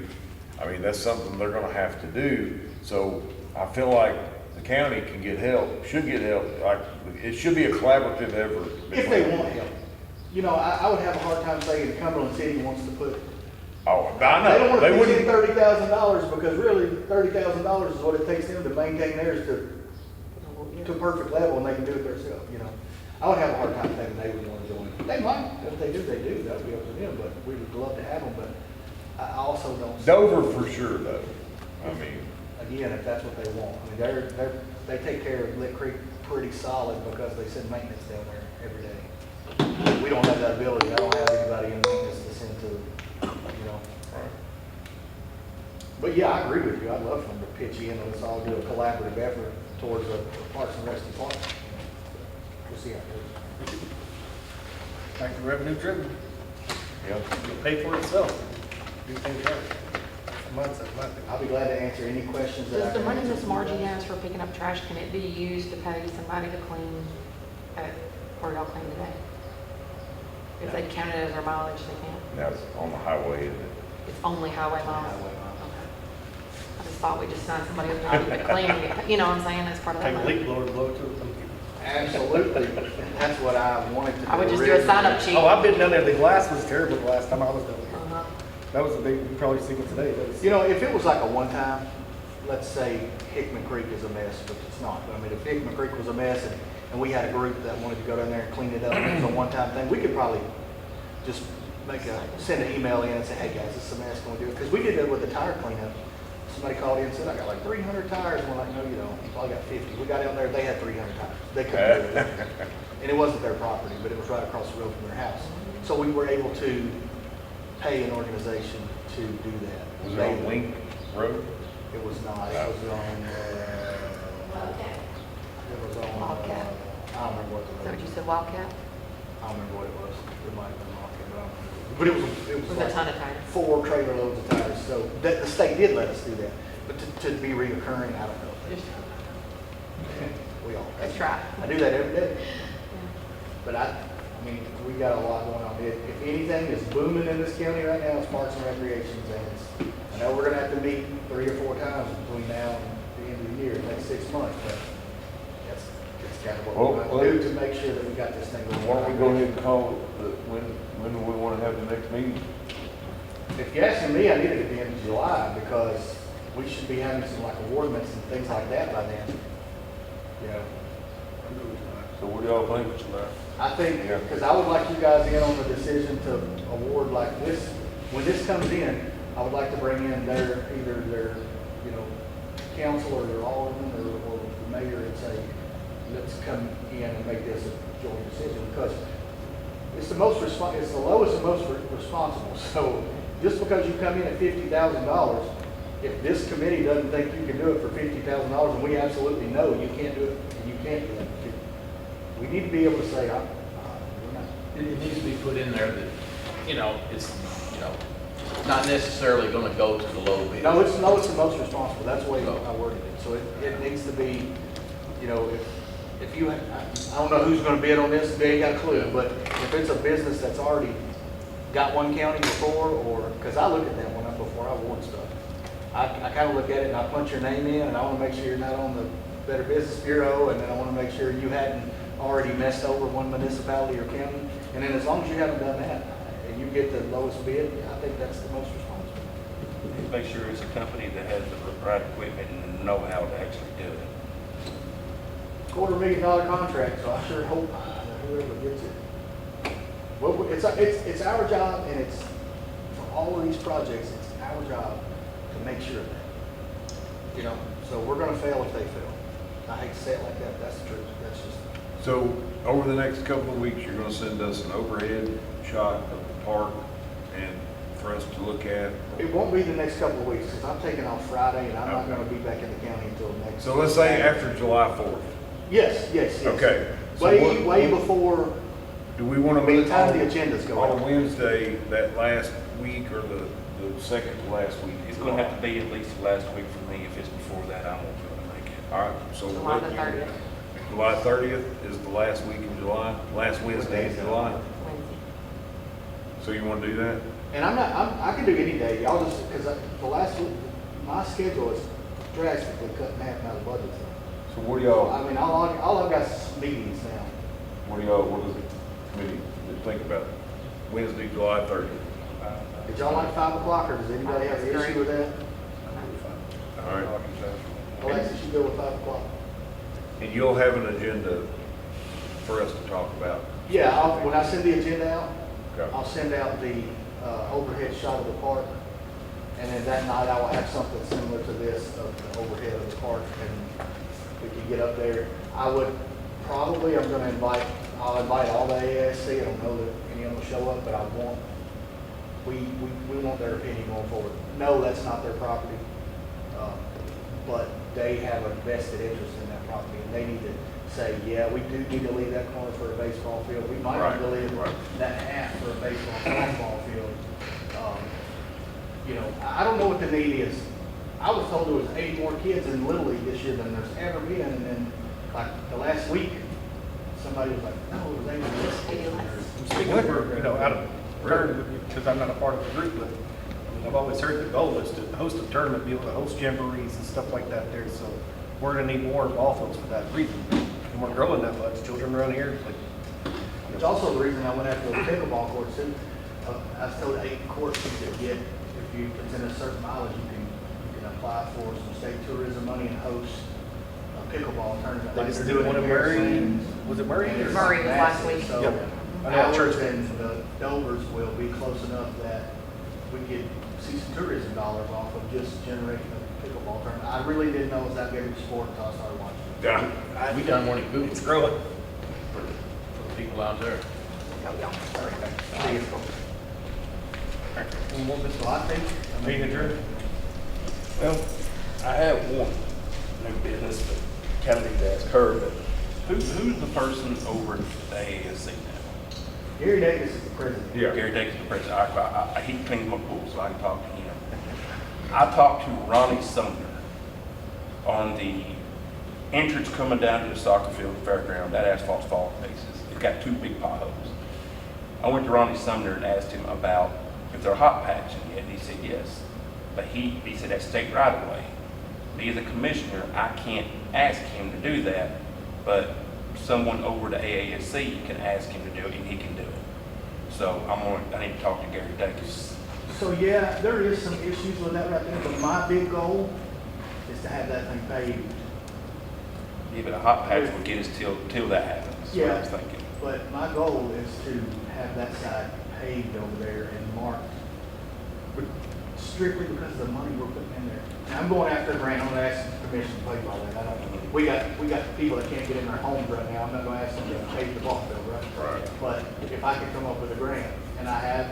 I mean, that's something they're gonna have to do. So I feel like the county can get help, should get help. Like, it should be a collaborative effort. If they want help. I would have a hard time saying Cumberland City wants to put, Oh, I they don't know, want they to pitch in wouldn't. $30,000 because really $30,000 is what it takes them to maintain theirs to a perfect level, and they can do it themselves, I would have a hard time thinking they would want to join. They might, if they do, they do, that'll be up to them, but we would love to have them, but I also don't. Dover for sure though. I mean, Again, if that's what they want. I mean, they take care of Lick Creek pretty solid because they send maintenance down there every day. We don't have that ability. I don't have anybody in maintenance to send to, But yeah, I agree with you. I'd love for them to pitch in and let's all do a collaborative effort towards a Parks and Rec department. We'll see how it goes. Back to revenue driven. yeah. It'll pay for itself. Do things right. Mindset, my opinion. I'll be glad to answer any questions that I Does the can money answer Miss for you Margie guys. has for picking up trash, can it be used to pay somebody to clean at, where y'all clean today? If they count it as their mileage, they can't. That's on the highway, isn't it? It's only highway miles? Highway miles. Okay. I just thought we just signed somebody up to do the cleaning, you know what I'm saying, that's part of that Take a money. leak blower and blow it to them. Absolutely. That's what I wanted to do. I would just do a sign-up sheet. Oh, I've been down there. The glass was terrible the last time I was down there. Uh-huh. That was a big, you probably seen it today. That was, If it was like a one-time, let's say Hickman Creek is a mess, but it's not. I mean, if Hickman Creek was a mess and we had a group that wanted to go down there and clean it up, and it was a one-time thing, we could probably just send an email in and say, hey guys, this is a mess, can we do it? Because we did that with the tire cleanup. Somebody called in and said, I got like 300 tires. And we're like, no, you don't. You probably got 50. We got out there, they had 300 tires. They couldn't do it. And it wasn't their property, but it was right across the road from their house. So we were able to pay an organization to do that. Was it on Link Road? It was not. It was on, Wildcat. I don't remember what Is that the what road. you said, Wildcat? I don't remember what it was. It might have been Wildcat, but I don't remember. But it was With a like ton of tires. 4 trailer loads of tires. So the state did let us do that. But to be reoccurring, I don't know. Just, We all. let's try. I do that every day. But I mean, we got a lot going on. If anything is booming in this county right now, it's parks and recreation things. I know we're gonna have to meet 3 or 4 times between now and the end of the year, the next 6 months, but that's kind of what we're Well, gonna do to make sure that we got this thing going. Why don't we go ahead and call it, when do we want to have the next meeting? If you're asking me, I need it to be in July because we should be having some like awardments and things like that by then. So what do y'all think? I think, Yeah. because I would like you guys in on the decision to award like this, when this comes in, I would like to bring in either their, council or their alderman or the mayor and say, let's come in and make this a joint decision, because it's the lowest and most responsible. So just because you come in at $50,000, if this committee doesn't think you can do it for $50,000, and we absolutely know you can't do it, and you can't do it, we need to be able to say, we're not. It needs to be put in there that, it's, not necessarily gonna go to the low bid. No, it's the most responsible. That's the way I worded it. So it needs to be, if you, I don't know who's gonna bid on this, they ain't got a clue, but if it's a business that's already got one county before, or, because I look at that one up before I award stuff. I kind of look at it and I punch your name in, and I want to make sure you're not on the Better Business Bureau, and then I want to make sure you hadn't already messed over one municipality or county. And then as long as you haven't done that, and you get the lowest bid, I think that's the most responsible. Make sure it's a company that has the right equipment and know how to actually do it. $250,000 contract, so I sure hope that whoever gets it. Well, it's our job, and it's, for all of these projects, it's our job to make sure of that. You know, so we're gonna fail if they fail. I hate to say it like that, but that's the truth. That's just, So over the next couple of weeks, you're gonna send us an overhead shot of the park and for us to look at. it won't be the next couple of weeks, because I'm taking off Friday, and I'm not gonna be back in the county until next. So let's say after July 4th. Yes, yes, yes. Okay. So Way, what- way before, Do we want to by the meet time the agendas go on out. Wednesday, that last week or the second to last week? It's gonna have to be at least the last week for me. If it's before that, I won't be able to make it. All right, so. July the 30th. July 30th is the last week in July, last Wednesday in July. Wednesday. So you want to do that? And I can do any day, y'all just, because the last week, my schedule is drastically cut in half now the budget. So what do So, y'all, I mean, all I've got is meetings now. what does the committee think about it? Wednesday, July 30th. Did y'all like 5 o'clock, or does anybody have an issue with that? All right. Alexis, you go with 5 o'clock? And you'll have an agenda for us to talk about. Yeah, when I send the agenda out, Okay. I'll send out the overhead shot of the park, and then that night I will have something similar to this of the overhead of the park, and we can get up there. I'll invite all the ASC. I don't know that any of them will show up, but we want their opinion going forward. No, that's not their property, but they have a vested interest in that property, and they need to say, yeah, we do need to leave that corner for a baseball field. We might need to leave Right. that half for a baseball, softball field. You know, I don't know what the need is. I was told there was 8 more kids in Little League this year than there's ever been, and then, like, the last week, somebody was like, no, it was 8 less. Speaking of, out of turn, because I'm not a part of the group, but I've always heard the goal is to host a tournament, be able to host jamborees and stuff like that there, so we're gonna need more ball fields for that reason. And we're growing that much, children around here, like, It's also the reason I went after the pickleball courts too. I was told 8 courts you could get, if it's in a certain mileage, you can apply for some state tourism money and host a pickleball tournament. they like just they're did doing one in in Murray, Harrison. was it Murray? And it's Murray was last massive, week. So Yep. I know at church. ours and the Dovers will be close enough that we could see some tourism dollars off of just generating a pickleball tournament. I really didn't know it was that big of a sport until I started watching. Yeah. We done one in Google It's growing. for the people out there. See you. And what was So I think, meeting adjourned? Well, I have one new business, but kind of need to ask her, but who's the person over at the AASC now? Gary Davis is the president. Yeah. Gary Davis, the president. He cleans my pool, so I can talk to him. I talked to Ronnie Sumner on the entrance coming down to the soccer field, fairground, that asphalt's falling to pieces. It's got 2 big potholes. I went to Ronnie Sumner and asked him about if they're hot patching yet, and he said yes. But he said that's state right of way. Me as a commissioner, I can't ask him to do that, but someone over to AASC can ask him to do it, and he can do it. So I need to talk to Gary Davis. So yeah, there is some issues with that right there, but my big goal is to have that thing paved. Yeah, but a hot patch will get us till that happens, is what I was Yeah. thinking. But my goal is to have that side paved over there and marked, but strictly because of the money we're putting in there. And I'm going after a grant, I'm gonna ask the commission to pay all that. We got people that can't get in their homes right now, I'm not gonna ask them to pave the ball field, right? Right. But if I can come up with a grant, and I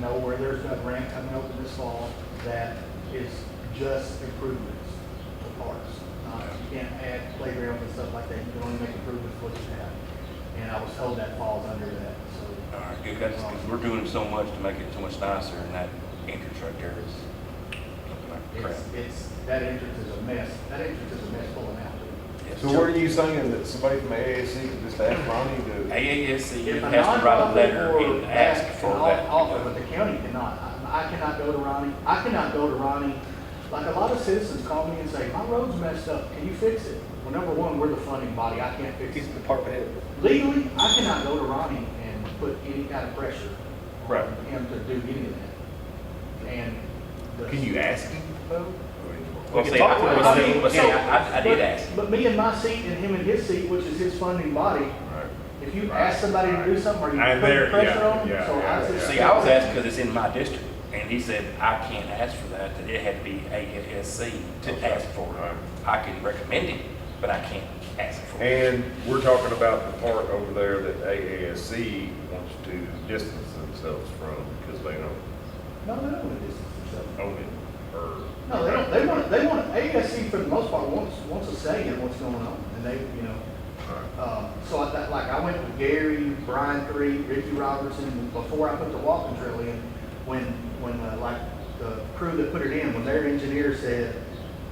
know where there's a grant coming open this fall that is just improvements to parks. You can't add playgrounds and stuff like that, you can only make improvements to what you have. And I was told that falls under that, so. All right, good, because we're doing so much to make it so much nicer, and that entrance right there is looking like crap. That entrance is a mess. That entrance is a mess pulling out. Yes. So what are you saying, that somebody from AAC could just ask Ronnie to? AASC If a has to write a nonprofit letter or and ask for and that. I'll cannot go to Ronnie, like a lot of citizens call me and say, my road's messed up, can you fix it? Well, number one, we're the funding body, I can't fix He's it. the department head. Legally, I cannot go to Ronnie and put any kind of pressure Right. on him to do any of that. And. Can you ask him though? Well, can see, talk to him. I did ask him. But me in my seat and him in his seat, which is his funding body, Right. if you ask somebody to do something, are you I'm putting there, pressure yeah, on them? yeah, So yeah, I just. See, I was asked because it's in my district, and he said, I can't ask for that, that it had to be ASC to ask for it. I can recommend it, but I can't ask for it. And we're talking about the part over there that AASC wants to distance themselves from because they don't No, they don't want to distance themselves. own it or. No, they want, ASC for the most part wants a say in what's going on, and they, you know. So I went with Gary, Brian Three, Ricky Robertson, before I put the walking trail in, when like the crew that put it in, when their engineer said,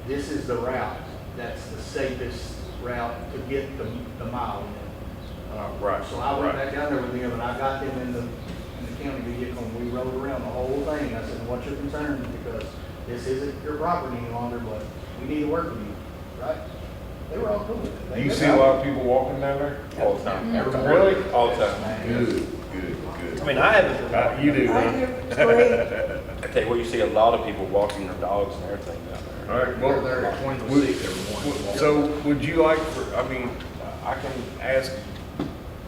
this is the route, that's the safest route to get the mile in. Right. So I went right. back down there with them, and I got them in the county vehicle, and we rode around the whole thing. I said, what's your concern? Because this isn't your property any longer, but we need to work with you, right? They were all cool with it. Do you see a lot of people walking down there? All the time. Every morning. Really? All the time. Good, good. I mean, I haven't. You do, huh? I tell you what, you see a lot of people walking their dogs and everything down there. All right, We're well, there at 20 to would- 6 every morning. so would you like for, I mean, I can ask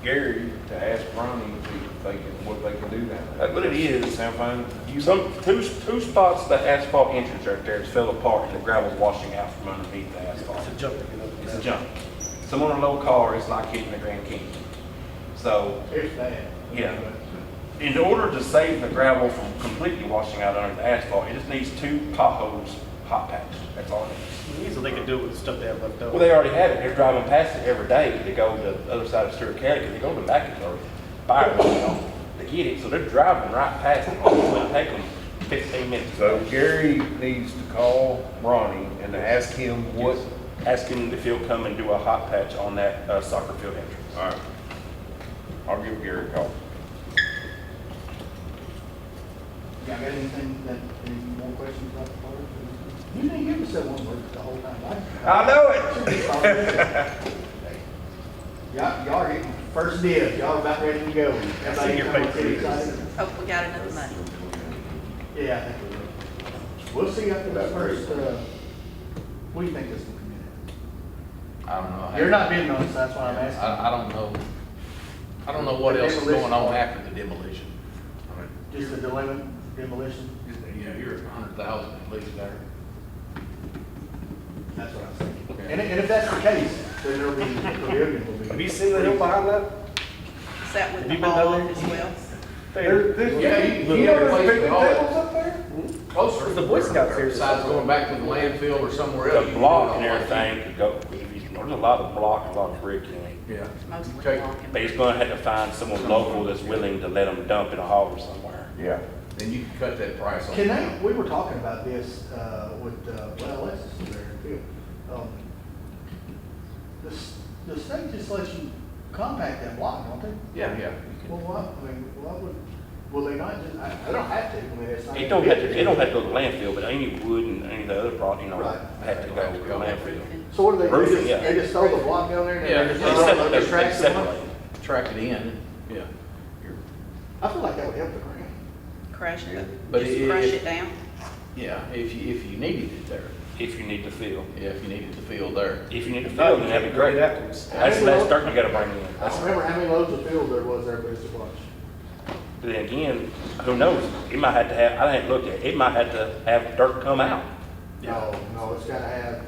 Gary to ask Ronnie if they can, what they can do down there. That's what it is. Sound fine? You, Two spots, the asphalt entrance right there is fell apart and the gravel's washing out from underneath the asphalt. It's a jump. It's a jump. Someone in a low car, it's like hitting the Grand Canyon. So, It's bad. yeah. In order to save the gravel from completely washing out under the asphalt, it just needs 2 potholes, hot patched. That's all it needs. Easily they could do it with the stuff they have left over. Well, they already have it. They're driving past it every day to go to the other side of Stewart County, because they go to the back of the fire, you know, to get it. So they're driving right past it. It'll take them 15 minutes. so Gary needs to call Ronnie and to ask him what. Ask him if he'll come and do a hot patch on that soccer field entrance. All right. I'll give Gary a call. Y'all got anything any more questions about the park? You didn't give us that one word the whole time. I know it. Y'all are getting first dibs. Y'all are about ready to go. Everybody your come on, paper. get excited? Hope we got enough money. Yeah, I think we will. We'll see after the first, what do you think this will come in I don't know. at? You're not bidding on this, that's why I'm asking. I don't know. I don't know what The else is demolition going on part. after the demolition. Just the demolition? Yeah, you're at 100,000 at least there. That's what I was thinking. And if that's the case, then there'll be, the pavilion will be. Have you seen the hill behind that? Is that with Have the you been ball down there? as well? Yeah, you know there's picnic tables up there? Closer. The Boy Scouts here. Besides going back to the landfill or somewhere else. The you can block do and it all everything could go, there's a lot of block, a lot of brick in it. Yeah. It's mostly Take- blocking. But he's gonna have to find someone local that's willing to let them dump in a hauler somewhere. Yeah. Then you can cut that price off. Can they, we were talking about this, with, well, Alexis was there too. The state just lets you compact that block, don't they? Yeah, yeah. Well, what, I mean, what would, will they not just, I don't have to, I mean, it's not. It don't have to go to landfill, but any wood and any of the other product, you know, Right. have to go to landfill. So what do they, Roofing, yeah. they just throw the block down there and Yeah, then they They just separate, they they track the block? separate. Track it in, yeah. I feel like that would help the grant. Crash it, But just crush it down. Yeah, if you needed it there. If you need to fill. Yeah, if you needed the field there. If you need to No, fill, you then that'd can't be great. grade afterwards. That's the last dirt you gotta bring in. I That's, don't remember how many loads of field there was there, but it's a bunch. but then again, who knows? It might have to have, I haven't looked at it, it might have to have dirt come out. No, it's gotta have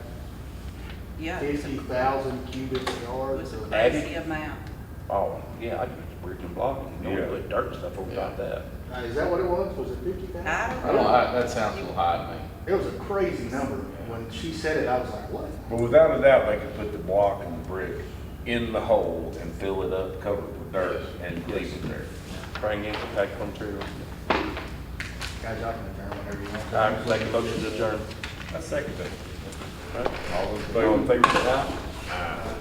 Yeah. 50,000 cubic It yards was a of. crazy amount. Oh, yeah, I just brick and block and Yeah. don't put dirt and stuff over top that. Is that what it was? Was it 50,000? I I don't don't know, know. that sounds a little high to me. It was a crazy number. When she said it, I was like, what? But without a doubt, they could put the block and the brick in the hole and fill it up, cover it with dirt and leave it there. Bring in compact material. Guys, y'all can adjourn whenever you want. I make a motion to adjourn. I second that. All those All in favor? favor, say aye. Aye.